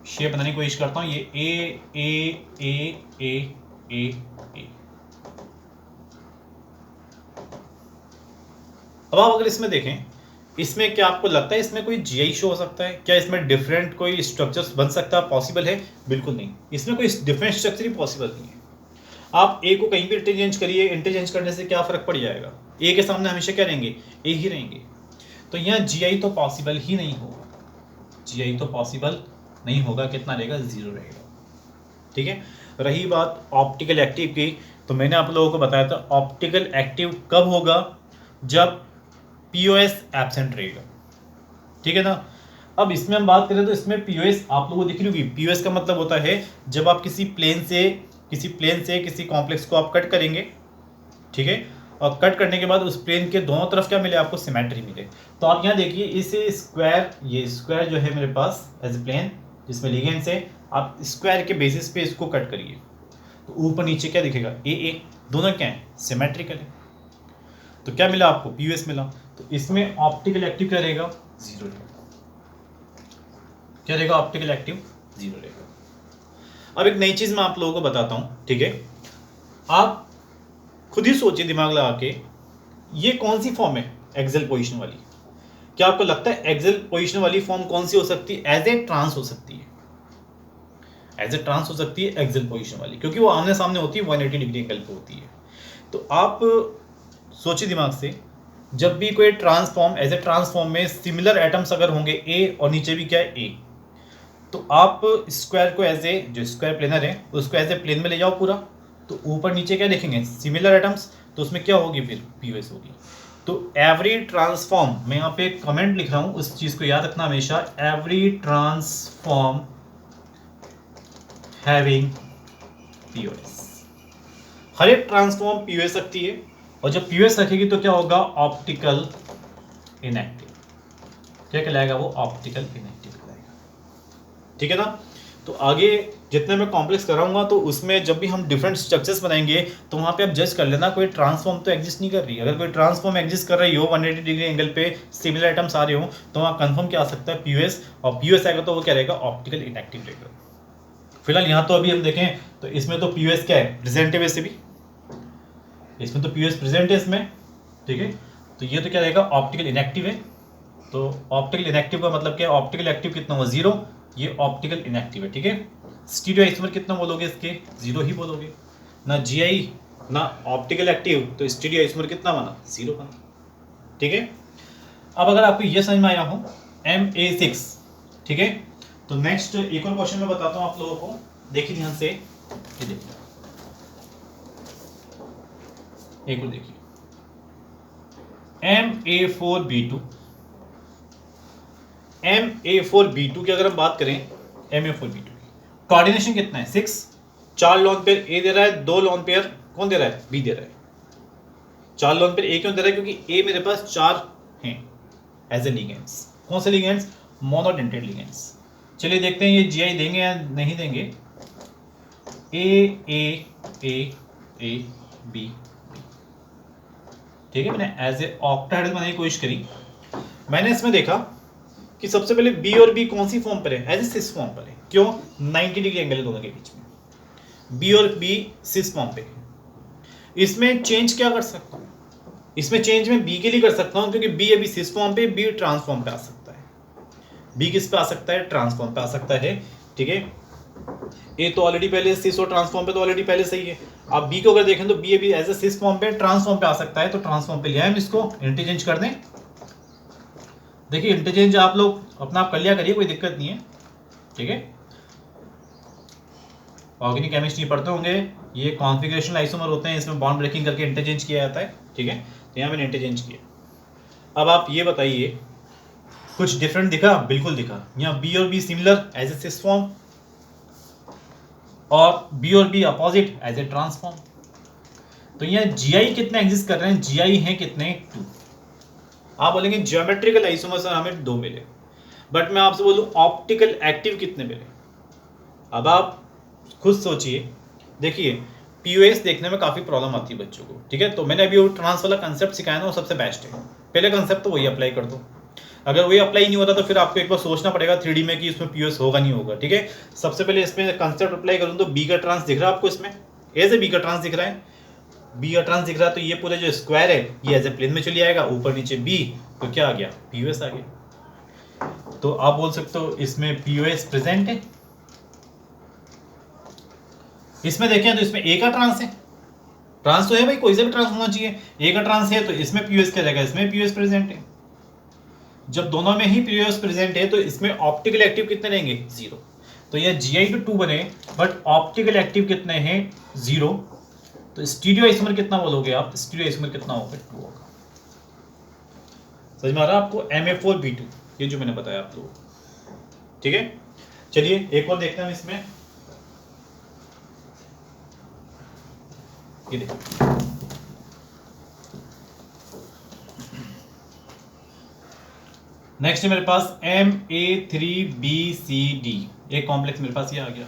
शेप बनाने की कोशिश करता हूँ, ये ए ए ए ए ए ए। अब आप अगर इसमें देखें, इसमें क्या आपको लगता है इसमें कोई जीआई शो हो सकता है क्या? इसमें डिफरेंट कोई स्ट्रक्चर्स बन सकता है? पॉसिबल है? बिल्कुल नहीं, इसमें कोई डिफरेंट स्ट्रक्चर ही पॉसिबल नहीं है। आप ए को कहीं भी इंटरचेंज करिए, इंटरचेंज करने से क्या फर्क पड़ जाएगा? ए के सामने हमेशा क्या रहेंगे? ए ही रहेंगे। तो यहाँ जीआई तो पॉसिबल ही नहीं होगा, जीआई तो पॉसिबल नहीं होगा। कितना रहेगा? 0 रहेगा। ठीक है। रही बात ऑप्टिकल एक्टिव की, तो मैंने आप लोगों को बताया था ऑप्टिकल एक्टिव कब होगा? जब पीओएस एब्सेंट रहेगा। ठीक है ना। अब इसमें हम बात करें तो इसमें पीओएस आप लोगों को दिख रही होगी। पीओएस का मतलब होता है जब आप किसी प्लेन से किसी कॉम्प्लेक्स को आप कट करेंगे, ठीक है, और कट करने के बाद उस प्लेन के दोनों तरफ क्या मिले? आपको सिमेट्री मिले। तो आप यहाँ देखिए, इसे स्क्वायर, ये स्क्वायर जो है मेरे पास एज ए प्लेन जिसमें लिगेंड्स है, आप स्क्वायर के बेसिस पे इसको कट करिए, तो ऊपर नीचे क्या दिखेगा? ए दोनों क्या है? सिमेट्रिकल है। तो क्या मिला आपको? पीओएस मिला। तो इसमें ऑप्टिकल एक्टिव क्या रहेगा? 0 रहेगा। क्या रहेगा? ऑप्टिकल एक्टिव 0 रहेगा। अब एक नई चीज मैं आप लोगों को बताता हूं, ठीक है। आप खुद ही सोचिए दिमाग लगा के, ये कौन सी फॉर्म है एक्सेल पोजीशन वाली? क्या आपको लगता है एक्सेल पोजीशन वाली फॉर्म कौन सी हो सकती है? एज ए ट्रांस हो सकती है, एज ए ट्रांस हो सकती है एक्सेल पोजीशन वाली, क्योंकि वो आमने सामने होती है, 180 डिग्री एंगल पे होती है। तो आप सोचिए दिमाग से, जब भी कोई ट्रांसफॉर्म, एज ए ट्रांसफॉर्म में सिमिलर एटम्स अगर होंगे ए और नीचे भी क्या है? ए, तो आप स्क्वायर को एज ए, जो स्क्वायर प्लेनर है उसको एज ए प्लेन में ले जाओ पूरा, तो ऊपर नीचे क्या देखेंगे? Similar atoms. तो उसमें क्या होगी? फिर पीओएस होगी। तो एवरी ट्रांसफॉर्म, मैं यहाँ पे कमेंट लिख रहा हूँ, उस चीज को याद रखना हमेशा, एवरी ट्रांसफॉर्म हैविंग पीओएस, हर एक ट्रांसफॉर्म पीओएस रखती है, और जब पीओएस रखेगी तो क्या होगा? Optical inactive. क्या कहलाएगा वो? ऑप्टिकल इनएक्टिव कहलाएगा। ठीक है ना। तो आगे जितने मैं कॉम्प्लेक्स कराऊंगा तो उसमें जब भी हम डिफरेंट स्ट्रक्चर्स बनाएंगे तो वहां पे आप जज कर लेना कोई ट्रांसफॉर्म तो एग्जिस्ट नहीं कर रही। अगर कोई ट्रांसफॉर्म एग्जिस्ट कर रही हो, 180 डिग्री एंगल पे सिमिलर आइटम्स आ रहे हो, तो वहाँ कंफर्म क्या आ सकता है? पीओएस। और पीओएस आएगा तो वो क्या रहेगा? ऑप्टिकल इनएक्टिव रहेगा। फिलहाल यहाँ तो अभी हम देखें तो इसमें तो पीओएस क्या है? प्रेजेंट है वैसे भी, इसमें तो पीओएस प्रेजेंट है इसमें। ठीक है। तो ये तो क्या रहेगा? ऑप्टिकल इनएक्टिव है। तो ऑप्टिकल इनएक्टिव का मतलब क्या है? ऑप्टिकल एक्टिव कितना हुआ? 0। ये ऑप्टिकल इनएक्टिव है। ठीक है। स्टीरियो आइसोमर कितना बोलोगे? इसके 0 ही बोलोगे ना। जीआई ना ऑप्टिकल एक्टिव, तो स्टीरियो आइसोमर कितना बना? 0 बना। ठीक है। अब अगर आपको ये समझ में आया हो MA6, ठीक है, तो नेक्स्ट एक और क्वेश्चन मैं बताता हूं आप लोगों को, देखिए ध्यान से। ये देखिए, एक और देखिए, MA4B2, MA4B2 की अगर हम बात करें, MA4B2 की कोऑर्डिनेशन कितना है? 6। 4 लोन पेयर ए दे रहा है, 2 लोन पेयर कौन दे रहा है? बी दे रहा है। 4 लोन पेयर ए क्यों दे रहा है? क्योंकि ए मेरे पास 4 हैं एज ए लिगेंड्स। कौन से लिगेंड्स? Monodentate ligands. चलिए देखते हैं ये जीआई देंगे या नहीं देंगे। ए बी, ठीक है। मैंने एज ए ऑक्टाहेड्रल बनाने की कोशिश करी। मैंने इसमें देखा कि सबसे पहले बी और बी कौन सी फॉर्म पर है? एज ए सिस फॉर्म पर है। क्यों? 90 डिग्री एंगल है दोनों के बीच में। बी और बी सिस फॉर्म पे है। इसमें चेंज क्या कर सकता हूँ? इसमें चेंज मैं बी के लिए कर सकता हूँ, क्योंकि बी अभी सिस फॉर्म पे, बी ट्रांसफॉर्म पे आ सकता है। बी किस पे आ सकता है? ट्रांसफॉर्म पे आ सकता है। ठीक है। ए तो ऑलरेडी पहले सिस और ट्रांसफॉर्म पे तो ऑलरेडी पहले सही है। आप बी को अगर देखें तो बी अभी एज ए सिस फॉर्म पे, ट्रांसफॉर्म पे आ सकता है, तो ट्रांसफॉर्म पे लिया है। हम इसको इंटरचेंज कर दें। देखिए इंटरचेंज आप लोग अपना आप कर लिया करिए, कोई दिक्कत नहीं है। ठीक है। ऑर्गेनिक केमिस्ट्री पढ़ते होंगे, ये कॉन्फिगरेशन आइसोमर होते हैं, इसमें बॉन्ड ब्रेकिंग करके इंटरचेंज किया जाता है। ठीक है। तो यहाँ मैंने इंटरचेंज किया। अब आप ये बताइए, कुछ डिफरेंट दिखा? बिल्कुल दिखा। यहाँ बी और B similar as A cis form, और बी और B opposite as A trans form. तो यहाँ जीआई कितने एग्जिस्ट कर रहे हैं? जीआई हैं कितने? 2। आप बोलेंगे ज्योमेट्रिकल आइसोमर सर हमें 2 मिले, बट मैं आपसे बोलूं ऑप्टिकल एक्टिव कितने मिले? अब आप खुद सोचिए। देखिए पीओएस देखने में काफ़ी प्रॉब्लम आती है बच्चों को। ठीक है। तो मैंने अभी वो ट्रांस वाला कंसेप्ट सिखाया ना, वो सबसे बेस्ट है। पहले कंसेप्ट तो वही अप्लाई कर दो। अगर वही अप्लाई नहीं होता तो फिर आपको एक बार सोचना पड़ेगा 3D में कि इसमें पीओएस होगा नहीं होगा। ठीक है, सबसे पहले इसमें कंसेप्ट अप्लाई करूँ तो बी का ट्रांस दिख रहा है आपको, इसमें एज ए बी का ट्रांस दिख रहा है, बी का ट्रांस दिख रहा है, तो ये पूरा जो स्क्वायर है ये एज ए प्लेन में चली आएगा, ऊपर नीचे बी, तो क्या आ गया, पीओएस आ गया। तो आप बोल सकते हो इसमें पीओएस प्रेजेंट है। इसमें देखें तो इसमें ए का ट्रांस है, ट्रांस तो है भाई, कोई से भी ट्रांस होना चाहिए, ए का ट्रांस है तो इसमें पीओएस क्या रहेगा, इसमें पीओएस प्रेजेंट है। जब दोनों में ही पीओएस प्रेजेंट है तो इसमें ऑप्टिकल एक्टिव कितने रहेंगे, 0। तो ये जीआई तो 2 बने बट ऑप्टिकल एक्टिव कितने हैं, 0। तो स्टीरियो आइसोमर कितना बोलोगे आप, स्टीरियो आइसोमर कितना होगा, 2 होगा। समझ में आ रहा है आपको, Ma4B2 ये जो मैंने बताया आप लोगों को। ठीक है, चलिए एक और देखते हैं इसमें, ये देखिए नेक्स्ट है मेरे पास Ma3BCD, एक कॉम्प्लेक्स मेरे पास ये आ गया,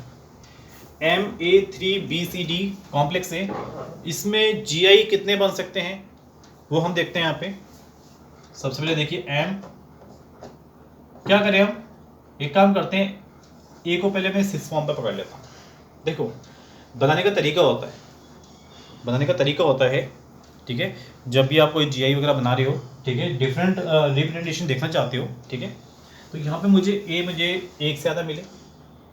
Ma3BCD कॉम्प्लेक्स है। इसमें जीआई कितने बन सकते हैं वो हम देखते हैं यहाँ पे। सबसे पहले देखिए एम, क्या करें हम, एक काम करते हैं, ए को पहले मैं सिस फॉर्म पे पकड़ लेता हूँ। देखो बनाने का तरीका होता है, बनाने का तरीका होता है, ठीक है, जब भी आप कोई जीआई वगैरह बना रहे हो, ठीक है, डिफरेंट रिप्रेजेंटेशन देखना चाहते हो, ठीक है, तो यहाँ पे मुझे एक से ज़्यादा मिले,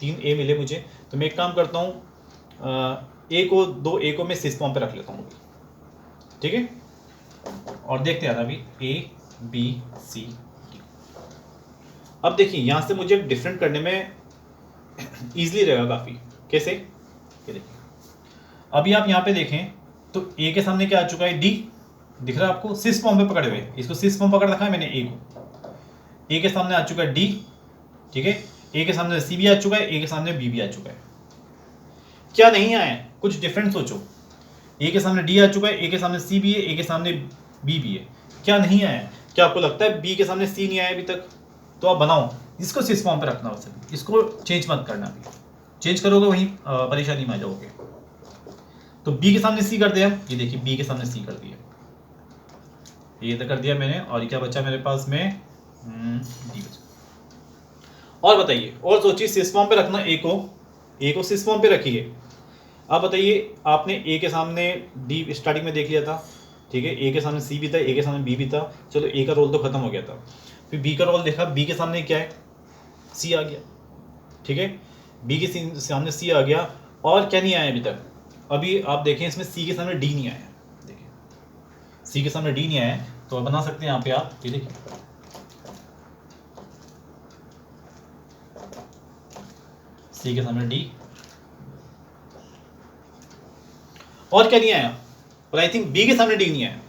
3 ए मिले मुझे, तो मैं एक काम करता हूँ, दो ए को मैं सिस फॉर्म पे रख लेता हूँ, ठीक है, और देखते हैं अभी ए बी सी डी। अब देखिए यहाँ से मुझे डिफरेंट करने में ईजिली रहेगा काफ़ी। कैसे, ये देखिए अभी आप यहाँ पे देखें तो ए के सामने क्या आ चुका है, डी दिख रहा है आपको, सिस फॉर्म पे पकड़े हुए, इसको सिस फॉर्म पकड़ रखा है मैंने ए को, ए के सामने आ चुका है डी, ठीक है, ए के सामने सी भी आ चुका है, ए के सामने बी भी आ चुका है। क्या नहीं आया है, कुछ डिफरेंट सोचो, ए के सामने डी आ चुका है, ए के सामने सी भी है, ए के सामने बी भी है, क्या नहीं आया है, क्या आपको लगता है बी के सामने सी नहीं आया अभी तक, तो आप बनाओ, इसको सिस फॉर्म पे रखना, वैसे इसको चेंज मत करना, अभी चेंज करोगे वहीं परेशानी में आ जाओगे। तो बी के सामने सी कर दिया, ये देखिए बी के सामने सी कर दिया, ये तो कर दिया मैंने, और ये क्या बचा मेरे पास में, डी बचा। और बताइए, और सोचिए, सिस फॉर्म पे रखना ए को सिस फॉर्म पे रखिए। अब बताइए, आपने ए के सामने डी स्टार्टिंग में देख लिया था, ठीक है, ए के सामने सी भी था, ए के सामने बी भी था, चलो ए का रोल तो खत्म हो गया था, फिर बी का रोल देखा, बी के सामने क्या है, सी आ गया, ठीक है, बी के सामने सी आ गया, और क्या नहीं आया अभी तक, अभी आप देखें इसमें सी के सामने डी नहीं आया, देखिए सी के सामने डी नहीं आया, तो बना सकते हैं यहाँ पे आप, ये देखिए सी के सामने डी, और क्या नहीं आया, और आई थिंक बी के सामने डी नहीं आया,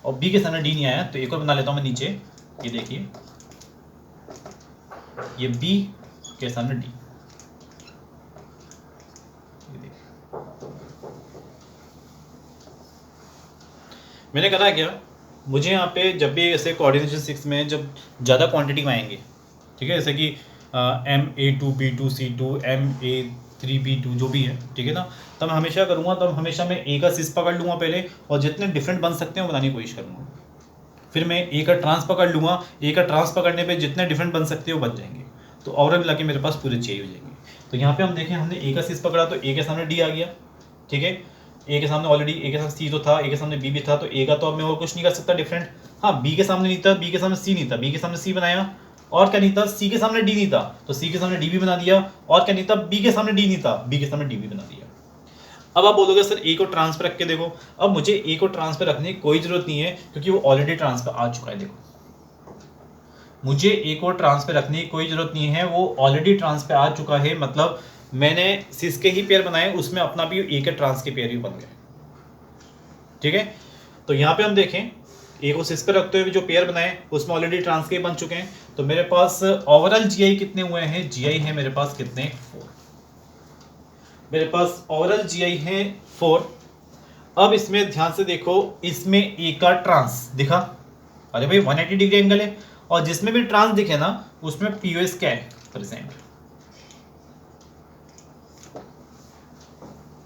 और बी के सामने डी नहीं आया, तो एक और बना लेता हूं मैं नीचे, ये देखिए ये बी के सामने डी, ये देखिए मैंने करा क्या, मुझे यहाँ पे जब भी ऐसे कोऑर्डिनेशन 6 में जब ज़्यादा क्वांटिटी में आएंगे, ठीक है, जैसे कि Ma2B2C2 Ma3B2 जो भी है, ठीक है ना, तब मैं हमेशा करूँगा, तब हमेशा मैं ए का सिस पकड़ लूँगा पहले, और जितने डिफरेंट बन सकते हैं वो बनाने की कोशिश करूँगा, फिर मैं ए का ट्रांस पकड़ लूँगा, ए का ट्रांस पकड़ने पे जितने डिफरेंट बन सकते हैं वो बन जाएंगे, तो ओवरऑल मिला के मेरे पास पूरे चाहिए हो जाएंगे। तो यहाँ पे हम देखें, हमने ए का सिस पकड़ा तो ए के सामने डी आ गया, ठीक है, ए के सामने ऑलरेडी ए के सामने सी तो था, ए के सामने बी भी था, तो ए का तो अब मैं और कुछ नहीं कर सकता डिफरेंट। हाँ, बी के सामने नहीं था, बी के सामने सी नहीं था, बी के सामने सी बनाया, और क्या नहीं था, सी के सामने डी नहीं था, तो सी के सामने डी भी बना दिया, और क्या नहीं था, बी के सामने डी नहीं था, बी के सामने डी भी बना दिया। अब आप बोलोगे सर ए को ट्रांसफर रख के देखो, अब मुझे ए को ट्रांसफर रखने की कोई जरूरत नहीं है, क्योंकि वो ऑलरेडी ट्रांसफर आ चुका है। देखो मुझे ए को ट्रांसफर रखने की कोई जरूरत नहीं है, वो ऑलरेडी ट्रांसफर आ चुका है, मतलब मैंने सिस के ही पेयर बनाए, उसमें अपना भी ए के ट्रांस के पेयर भी बन गए, ठीक है। तो यहाँ पे हम देखें, ए को सिस पे रखते हुए जो पेयर बनाए उसमें ऑलरेडी ट्रांस के बन चुके हैं, तो मेरे पास ओवरऑल जीआई कितने हुए हैं, जीआई है मेरे पास कितने, 4, मेरे पास ओवरऑल जीआई है 4। अब इसमें ध्यान से देखो, इसमें ए का ट्रांस दिखा, अरे भाई 180 डिग्री एंगल है, और जिसमें भी ट्रांस दिखे ना उसमें पीओएस क्या है, प्रेजेंट,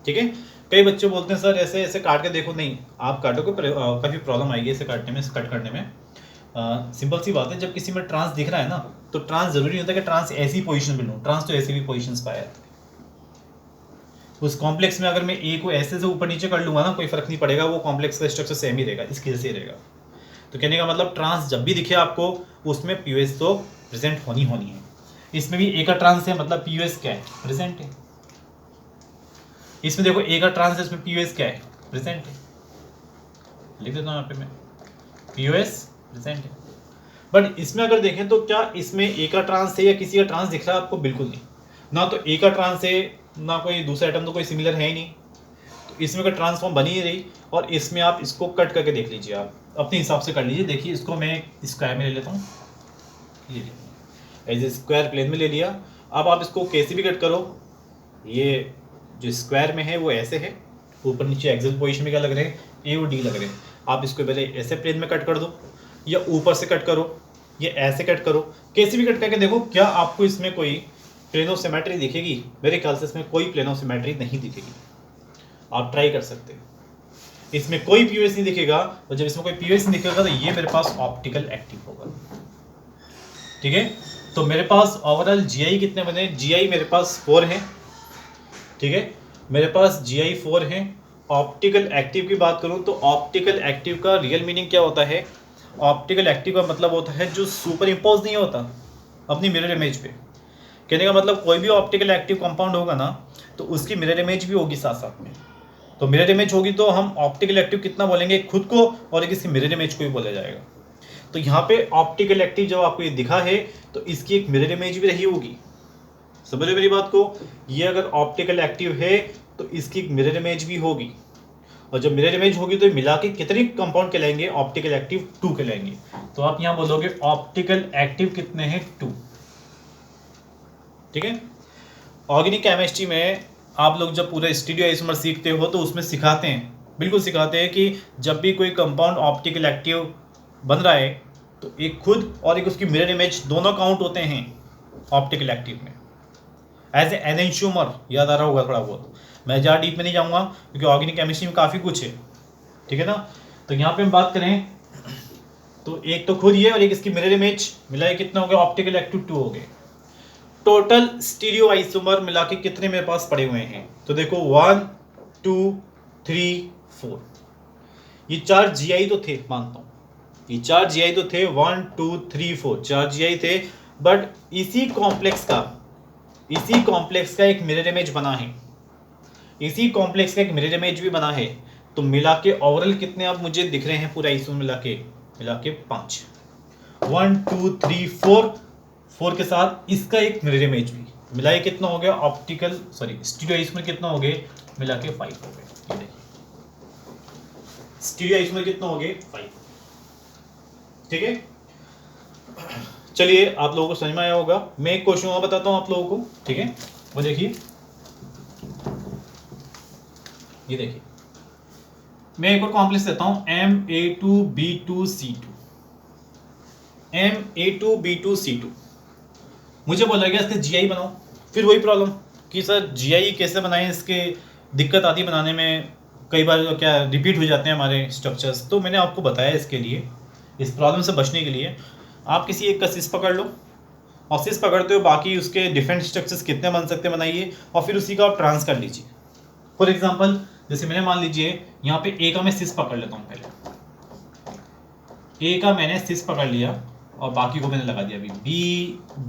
ठीक है। कई बच्चे बोलते हैं सर ऐसे ऐसे काट के देखो, नहीं आप काटोगे काफी प्रॉब्लम आएगी ऐसे काटने में, कट करने में। सिंपल सी बात है, जब किसी में ट्रांस दिख रहा है ना तो ट्रांस जरूरी नहीं होता कि ट्रांस ऐसी पोजीशन पे लूँ, ट्रांस तो ऐसी भी पोजीशंस पाया है। उस कॉम्प्लेक्स में अगर मैं ए को ऐसे से ऊपर नीचे कर लूंगा ना कोई फर्क नहीं पड़ेगा, वो कॉम्प्लेक्स का स्ट्रक्चर सेम ही रहेगा, इसके जैसे ही रहेगा। तो कहने का मतलब ट्रांस जब भी दिखे आपको उसमें पीयूएस तो प्रेजेंट होनी है। इसमें भी ए का ट्रांस है मतलब पीयूएस क्या है, प्रेजेंट है। इसमें देखो ए का ट्रांस है, इसमें पीयूएस क्या है, प्रेजेंट है। लिख देता हूँ यहाँ पे मैं, पीयूएस प्रेजेंट है। बट इसमें अगर देखें तो क्या इसमें ए का ट्रांस है या किसी का ट्रांस दिख रहा है आपको? बिल्कुल नहीं, ना तो ए का ट्रांस है ना कोई दूसरा आइटम, तो कोई सिमिलर है ही नहीं। तो इसमें का ट्रांसफॉर्म बनी ही रही। और इसमें आप इसको कट करके देख लीजिए, आप अपने हिसाब से कर लीजिए। देखिए इसको मैं स्क्वायर में ले लेता हूँ, ये एज ए स्क्वायर प्लेन में ले लिया। अब आप इसको कैसे भी कट करो, ये जो स्क्वायर में है वो ऐसे है, ऊपर नीचे एक्सियल पोजीशन में क्या लग रहे हैं, ए और डी लग रहे हैं। आप इसको पहले ऐसे प्लेन में कट कर दो या ऊपर से कट करो या ऐसे कट करो, कैसे भी कट करके देखो क्या आपको इसमें कोई प्लेन ऑफ सिमेट्री दिखेगी। मेरे ख्याल से इसमें कोई प्लेन ऑफ सिमेट्री नहीं दिखेगी। आप ट्राई कर सकते हैं, इसमें कोई पीयूएस नहीं दिखेगा। और जब इसमें कोई पीयूएस नहीं दिखेगा तो ये मेरे पास ऑप्टिकल एक्टिव होगा। ठीक है, तो मेरे पास ओवरऑल जीआई कितने बने? जीआई मेरे पास 4 है। ठीक है, मेरे पास जीआई 4 है। ऑप्टिकल एक्टिव की बात करूं तो ऑप्टिकल एक्टिव का रियल मीनिंग क्या होता है? ऑप्टिकल एक्टिव का मतलब होता है जो सुपर इम्पोज नहीं होता अपनी मिरर इमेज पे। कहने का मतलब कोई भी ऑप्टिकल एक्टिव कंपाउंड होगा ना तो उसकी मिरर इमेज भी होगी साथ साथ में। तो मिरर इमेज होगी तो हम ऑप्टिकल एक्टिव कितना बोलेंगे, खुद को और एक इसकी मिरर इमेज को भी बोला जाएगा। तो यहाँ पे ऑप्टिकल एक्टिव जब आपको ये दिखा है तो इसकी एक मिरर इमेज भी रही होगी। समझ रहे मेरी बात को? ये अगर ऑप्टिकल एक्टिव है तो इसकी एक मिरर इमेज भी होगी। और जब मिरर इमेज होगी तो मिला के कितने कंपाउंड कहलाएंगे? ऑप्टिकल एक्टिव 2 कहलाएंगे। तो आप यहाँ बोलोगे ऑप्टिकल एक्टिव कितने हैं? 2। ठीक है, ऑर्गेनिक केमिस्ट्री में आप लोग जब पूरा स्टीरियो आइसोमर सीखते हो तो उसमें सिखाते हैं, बिल्कुल सिखाते हैं कि जब भी कोई कंपाउंड ऑप्टिकल एक्टिव बन रहा है तो एक खुद और एक उसकी मिरर इमेज दोनों काउंट होते हैं ऑप्टिकल एक्टिव में। एज ए एनेंशियोमर याद आ रहा होगा थोड़ा बहुत, मैं ज़्यादा डीप में नहीं जाऊँगा क्योंकि ऑर्गेनिक केमिस्ट्री में काफ़ी कुछ है। ठीक है ना, तो यहाँ पे हम बात करें तो एक तो खुद ये और एक इसकी मिरर इमेज मिलाए कितना हो गया? ऑप्टिकल एक्टिव 2 हो गए। टोटल स्टीरियो आइसोमर मिला के कितने मेरे पास पड़े हुए हैं? तो देखो 1 2 3 4, ये 4 जीआई तो थे, मानता हूँ ये 4 जीआई तो थे। 1 2 3 4 4 जीआई थे। बट इसी कॉम्प्लेक्स का एक मिरर इमेज बना है, इसी कॉम्प्लेक्स का एक मिरर इमेज भी बना है। तो मिला के ओवरऑल कितने अब मुझे दिख रहे हैं पूरा आइसोमर मिला के 5। 1 2 3 4 के साथ इसका एक मिरर इमेज भी मिला के कितना हो गया? ऑप्टिकल स्टीरियो आइसोमर कितना हो गए? मिला के 5 हो गए। ये देखिए स्टीरियो आइसोमर कितना हो गए? 5। ठीक है, चलिए आप लोगों को समझ में आया होगा। मैं एक क्वेश्चन और बताता हूं आप लोगों को। ठीक है, वो देखिए, ये देखिए मैं एक और कॉम्प्लेक्स देता हूं Ma2B2C2। Ma2B2C2 मुझे बोला गया इसके जीआई बनाओ। फिर वही प्रॉब्लम कि सर जीआई कैसे बनाएं, इसके दिक्कत आती बनाने में, कई बार क्या रिपीट हो जाते हैं हमारे स्ट्रक्चर्स। तो मैंने आपको बताया इसके लिए, इस प्रॉब्लम से बचने के लिए आप किसी एक का सिस पकड़ लो और सिस पकड़ते हो बाकी उसके डिफरेंट स्ट्रक्चर्स कितने बन सकते हैं बनाइए और फिर उसी का आप ट्रांस कर लीजिए। फॉर एग्जांपल जैसे मैंने मान लीजिए यहाँ पे ए का मैं सिस पकड़ लेता हूँ। पहले ए का मैंने सिस पकड़ लिया और बाकी को मैंने लगा दिया अभी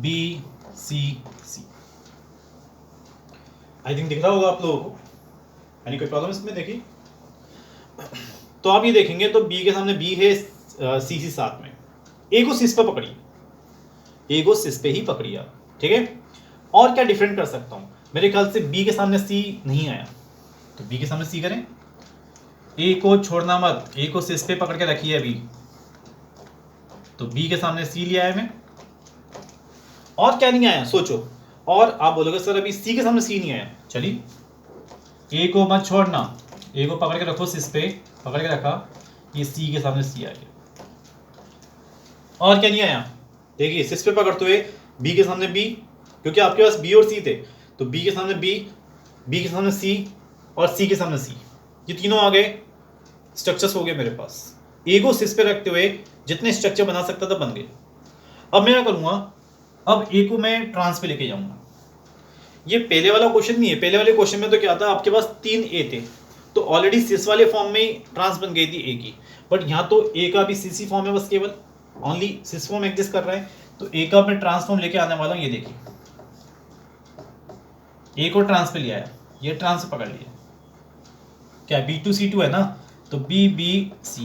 B C C. I think दिख रहा होगा आप लोगों को, यानी कोई प्रॉब्लम इसमें? देखिए तो आप ये देखेंगे तो बी के सामने बी है, सी सी साथ में। ए को सिस पे पकड़िए, ए को सिस पे ही पकड़िए आप। ठीक है, और क्या डिफरेंट कर सकता हूं? मेरे ख्याल से बी के सामने सी नहीं आया तो बी के सामने सी करें। ए को छोड़ना मत, ए को सिस पे पकड़ के रखिए अभी, तो बी के सामने सी लिया है मैं। और क्या नहीं आया सोचो? और आप बोलोगे सर अभी सी के सामने सी नहीं आया। चलिए ए को मत छोड़ना, ए को पकड़ के रखो, सिस पे पकड़ के रखा, ये सी के सामने सी आ गया। और क्या नहीं आया? देखिए सिस पे पकड़ते हुए बी के सामने बी, क्योंकि आपके पास बी और सी थे तो बी के सामने बी, बी के सामने सी और सी के सामने सी, ये तीनों आ गए, स्ट्रक्चर्स हो गए मेरे पास। ए को सिस पे रखते हुए जितने स्ट्रक्चर बना सकता था बन गए। अब मैं क्या करूंगा, अब ए को मैं ट्रांस पे लेके जाऊंगा। ये पहले वाला क्वेश्चन नहीं है, पहले वाले क्वेश्चन में तो क्या था, आपके पास 3 ए थे तो ऑलरेडी सिस वाले फॉर्म में ही ट्रांस बन गई थी ए की, बट यहाँ तो ए का भी सीसी फॉर्म है, बस केवल ओनली सिस फॉर्म एग्जिस्ट कर रहा है। तो ए का मैं ट्रांसफॉर्म लेके आने वाला हूँ। ये देखिए ए को ट्रांस पे लिया है, ये ट्रांस पकड़ लिया, क्या B2C2 है ना, तो BBC।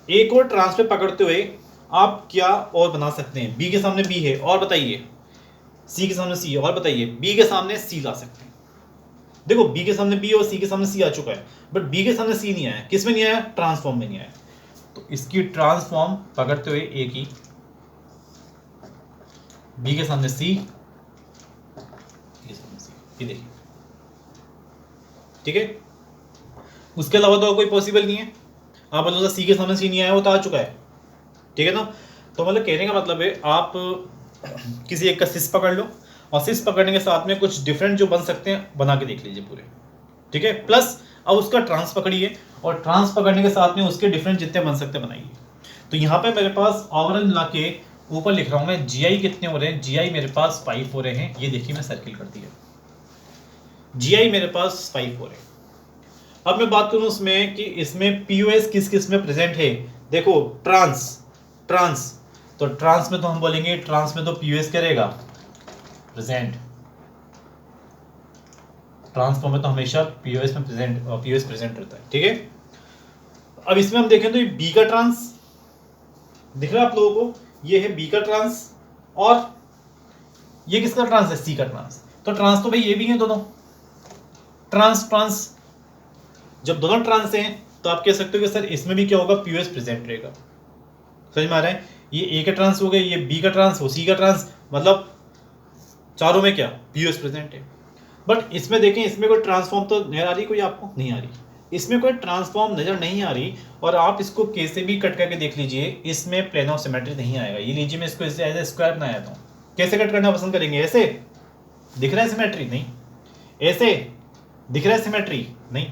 ए को ट्रांस पे पकड़ते हुए आप क्या और बना सकते हैं, बी के सामने बी है और बताइए, सी के सामने सी है और बताइए, बी के सामने सी ला सकते हैं। देखो बी के सामने बी और सी के सामने सी आ चुका है, बट बी के सामने सी नहीं आया। किस में नहीं आया, ट्रांसफॉर्म में नहीं आया। तो इसकी ट्रांसफॉर्म पकड़ते हुए ए की, बी के सामने सी, ये देखिए, ठीक है। उसके अलावा तो और कोई पॉसिबल नहीं है। आप बोलो सी के सामने सी नहीं आया, वो तो आ चुका है, ठीक है ना। तो मतलब कहने का मतलब है आप किसी एक का सिस पकड़ लो और सिस पकड़ने के साथ में कुछ डिफरेंट जो बन सकते हैं बना के देख लीजिए पूरे, ठीक है। प्लस अब उसका ट्रांस पकड़िए और ट्रांस पकड़ने के साथ में उसके डिफरेंट जितने बन सकते हैं बनाइए। तो यहाँ पे मेरे पास ओवरऑल मिला के ऊपर लिख रहा हूँ मैं, जीआई कितने हो रहे हैं, जीआई मेरे पास 5 हो रहे हैं। ये देखिए मैं सर्किल कर दिया, जीआई मेरे पास 5 हो रहे हैं। अब मैं बात करूं उसमें कि इसमें पीओएस किस किस में प्रेजेंट है। देखो ट्रांस तो ट्रांस में तो हम बोलेंगे, ट्रांस में तो पीओएस करेगा प्रेजेंट, ट्रांसफॉर्म में तो हमेशा पीओएस में प्रेजेंट रहता है, ठीक है। अब इसमें हम देखें तो ये बी का ट्रांस दिख रहा है आप लोगों को, ये है बी का ट्रांस और ये किसका ट्रांस है, सी का ट्रांस। तो ट्रांस तो भाई ये भी है दोनों, ट्रांस जब दोनों ट्रांस हैं तो आप कह सकते हो कि सर इसमें भी क्या होगा, पीओएस प्रेजेंट रहेगा। समझ में आ रहा है, ये ए का ट्रांस हो गया, ये बी का ट्रांस, वो सी का ट्रांस, मतलब चारों में क्या पीओएस प्रेजेंट है। बट इसमें देखें, इसमें कोई ट्रांसफॉर्म तो नजर आ रही, कोई आपको नहीं आ रही, इसमें कोई ट्रांसफॉर्म नजर नहीं आ रही। और आप इसको कैसे भी कट करके देख लीजिए, इसमें प्लेन ऑफ सिमेट्री नहीं आएगा। ये लीजिए मैं इसको एज ए स्क्वायर बनाया था, कैसे कट करना पसंद करेंगे, ऐसे दिख रहा है सिमेट्री, नहीं ऐसे दिख रहा है सिमेट्री, नहीं,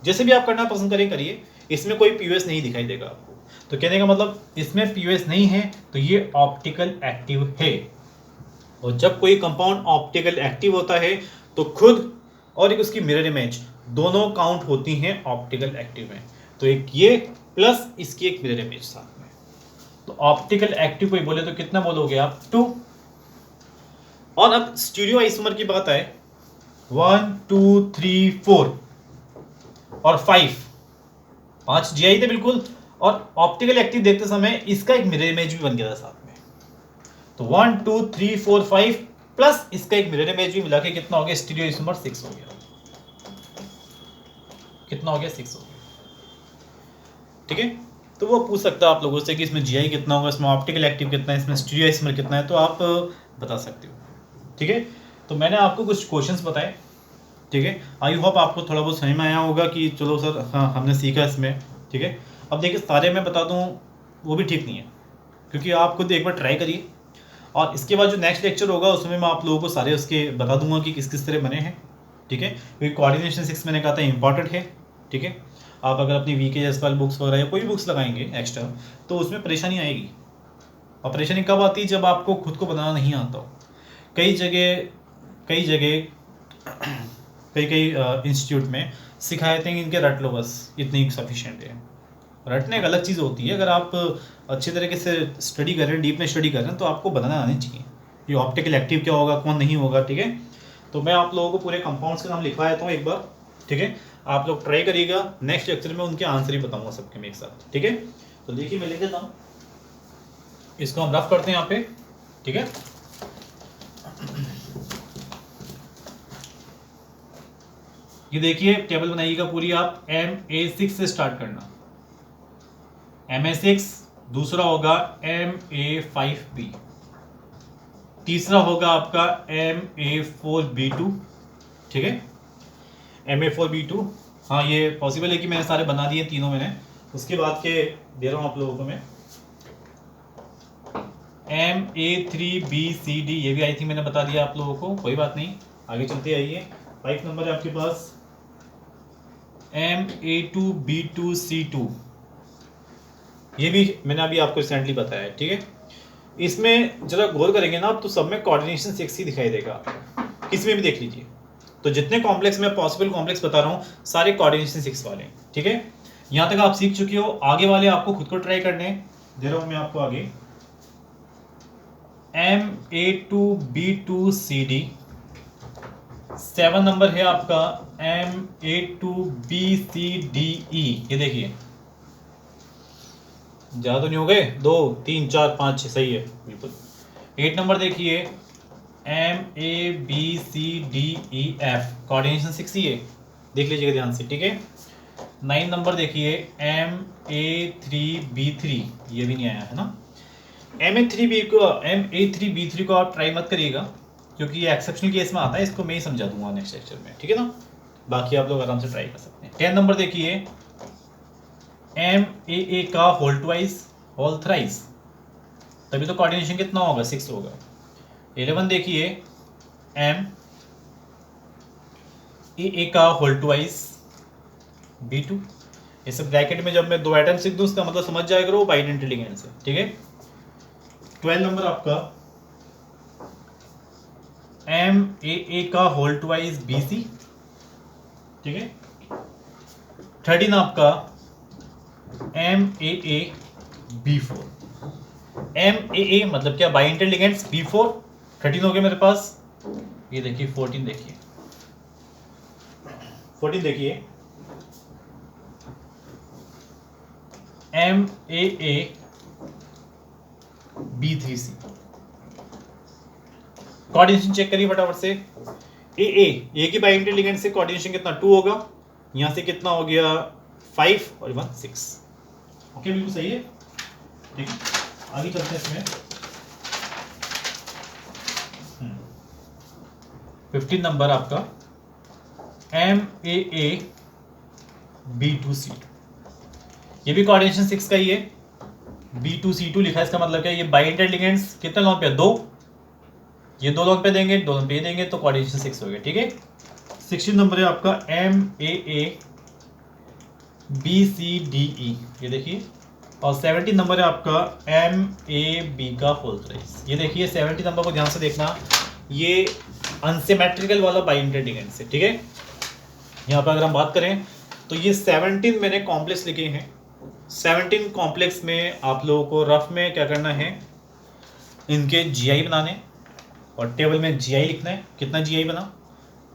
जैसे भी आप करना पसंद करें करिए, इसमें कोई पीओएस नहीं दिखाई देगा आपको। तो कहने का मतलब इसमें पीओएस नहीं है तो ये ऑप्टिकल एक्टिव है। और जब कोई कंपाउंड ऑप्टिकल एक्टिव होता है तो खुद और एक उसकी मिरर इमेज दोनों काउंट होती हैं ऑप्टिकल एक्टिव में। तो एक ये प्लस इसकी एक मिरर इमेज साथ में, तो ऑप्टिकल एक्टिव कोई बोले तो कितना बोलोगे आप, 2। और अब स्टीरियो आइसोमर की बात आए, 1 2 3 4 और 5 जीआई थे बिल्कुल। और ऑप्टिकल एक्टिव देखते समय इसका एक मिरर इमेज भी बन गया था साथ में। तो 1 2 3 4 5 प्लस इसका एक मिरर इमेज भी मिला के कितना हो गया, स्टीरियो आइसोमर 6 हो गया। कितना हो गया, 6 हो गया, ठीक है। तो वो पूछ सकता है आप लोगों से कि इसमें जीआई कितना होगा, इसमें ऑप्टिकल एक्टिव कितना है, इसमें स्टीरियो आइसोमर कितना है, तो आप बता सकते हो, ठीक है। तो मैंने आपको कुछ क्वेश्चंस बताए, ठीक है। आई होप आपको थोड़ा बहुत समझ में आया होगा कि चलो सर हाँ हमने सीखा इसमें, ठीक है। अब देखिए सारे मैं बता दूं वो भी ठीक नहीं है, क्योंकि आप खुद एक बार ट्राई करिए और इसके बाद जो नेक्स्ट लेक्चर होगा उसमें मैं आप लोगों को सारे उसके बता दूंगा कि किस किस तरह बने हैं, ठीक है। क्योंकि कोऑर्डिनेशन 6 मैंने कहा था इंपॉर्टेंट है, ठीक है। आप अगर अपनी VKSFL बुक्स वगैरह या कोई भी बुक्स लगाएंगे एक्स्ट्रा तो उसमें परेशानी आएगी। और परेशानी कब आती है, जब आपको खुद को बनाना नहीं आता हो। कई जगह कई इंस्टीट्यूट में सिखाए थे कि इनके रट लो बस, इतनी सफिशिएंट है। रटने एक अलग चीज़ होती है, अगर आप अच्छी तरीके से स्टडी कर रहे हैं, डीप में स्टडी कर रहे हैं, तो आपको बनाना आनी चाहिए ये ऑप्टिकल एक्टिव क्या होगा, कौन नहीं होगा, ठीक है। तो मैं आप लोगों को पूरे कंपाउंड्स के नाम लिखवा देता हूँ एक बार, ठीक है। आप लोग ट्राई करिएगा, नेक्स्ट लेक्चर में उनके आंसर ही बताऊँगा सबके में एक साथ, ठीक है। तो देखिए मैं लिख देता हूँ, इसको हम रफ करते हैं यहाँ पे, ठीक है। ये देखिए टेबल बनाइएगा पूरी आप, MA6 से स्टार्ट करना, MA6, दूसरा होगा MA5B, तीसरा होगा आपका MA4B2, ठीक है। MA4B2, हाँ ये पॉसिबल है कि मैंने सारे बना दिए तीनों मैंने, उसके बाद के दे रहा हूँ आप लोगों को मैं। MA3BCD, ये भी आई थिंक मैंने बता दिया आप लोगों को, कोई बात नहीं, आगे चलते आइए। 5 नंबर है आपके पास MA2B2C2, ये भी मैंने अभी आपको रिसेंटली बताया है, ठीक है। इसमें जरा गौर करेंगे ना आप तो सब में कोऑर्डिनेशन 6 ही दिखाई देगा, किसी में भी देख लीजिए। तो जितने कॉम्प्लेक्स मैं पॉसिबल कॉम्प्लेक्स बता रहा हूँ सारे कोऑर्डिनेशन 6 वाले, ठीक है। यहाँ तक आप सीख चुके हो, आगे वाले आपको खुद को ट्राई करने दे रहा हूँ मैं आपको आगे। MA2B2CD 7 नंबर है आपका MA2BCDE, ये देखिए ज़्यादा तो नहीं हो गए, 2 3 4 5 6, सही है बिल्कुल। 8 नंबर देखिए MABCDEF, कोऑर्डिनेशन 6 ही है, देख लीजिएगा ध्यान से, ठीक है। 9 नंबर देखिए MA3B3, ये भी नहीं आया है ना। MA3B3 को आप ट्राई मत करिएगा क्योंकि ये एक्सेप्शनल केस में आता है, इसको मैं ही समझा दूंगा नेक्स्ट लेक्चर में, ठीक है ना। बाकी आप लोग आराम से ट्राई कर सकते हैं। 10 नंबर देखिए MAA का होल ट्वाइस होल थ्राइस, तभी तो कोऑर्डिनेशन कितना होगा 6 होगा। 11 देखिए MAA का होल ट्वाइस B2, इस ब्रैकेट में जब मैं 2 एटम्स लिख दूं उसका मतलब समझ जाएगा वो बाइडेंटल लिगेंड से, ठीक है। 12 नंबर आपका MAA का होल ट्वाइस BC, ठीक है। 13 आपका MAA B4, MAA मतलब क्या बाइडेंटल लिगेंड्स B4, 13 हो गए मेरे पास। ये देखिए 14 देखिए, 14 देखिए MAA B3C, कोऑर्डिनेशन चेक करिए फटाफट से। ए की बाइडेंटल लिगेंड से कोऑर्डिनेशन कितना 2 होगा, यहां से कितना हो गया 5 और 1 6, ओके बिल्कुल सही है, ठीक। आगे चलते हैं इसमें 15 नंबर आपका MAA B2C, ये भी कोऑर्डिनेशन 6 का ही है। B2C2 लिखा है, इसका मतलब क्या है, ये बाइडेंटल लिगेंड्स कितने लोन पे, 2, ये 2 लोन पे देंगे, 2 लोन पे देंगे तो कोऑर्डिनेशन 6 हो गया, ठीक है। 16 नंबर है आपका MAA BCDE, ये देखिए। और 17 नंबर है आपका MAB का होल थ्राइस, ये देखिए 70 नंबर को ध्यान से देखना, ये अनसिमेट्रिकल वाला बाइडेंटल लिगेंड्स है, ठीक है। यहाँ पर अगर हम बात करें तो ये 17 मैंने कॉम्प्लेक्स लिखे हैं। 17 कॉम्प्लेक्स में आप लोगों को रफ में क्या करना है, इनके GI बनाने और टेबल में GI लिखना है, कितना GI बना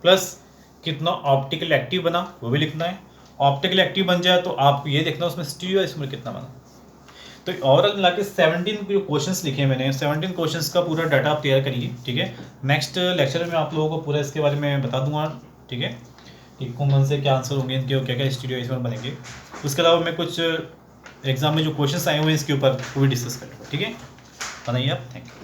प्लस कितना ऑप्टिकल एक्टिव बना वो भी लिखना है। ऑप्टिकल एक्टिव बन जाए तो आप ये देखना उसमें स्टीरियो इसमें कितना बना। तो ओवरऑल मिला के 17 जो क्वेश्चंस लिखे हैं मैंने, 17 क्वेश्चंस का पूरा डाटा आप तैयार करिए, ठीक है। नेक्स्ट लेक्चर में आप लोगों को पूरा इसके बारे में बता दूंगा, ठीक है, कि कौन से क्या आंसर होंगे इनके और क्या क्या स्टीरियो इसमें बनेंगे। उसके अलावा मैं कुछ एग्जाम में जो क्वेश्चंस आए हुए हैं इसके ऊपर वो भी डिस्कस करेंगे, ठीक है। बताइए आप, थैंक यू।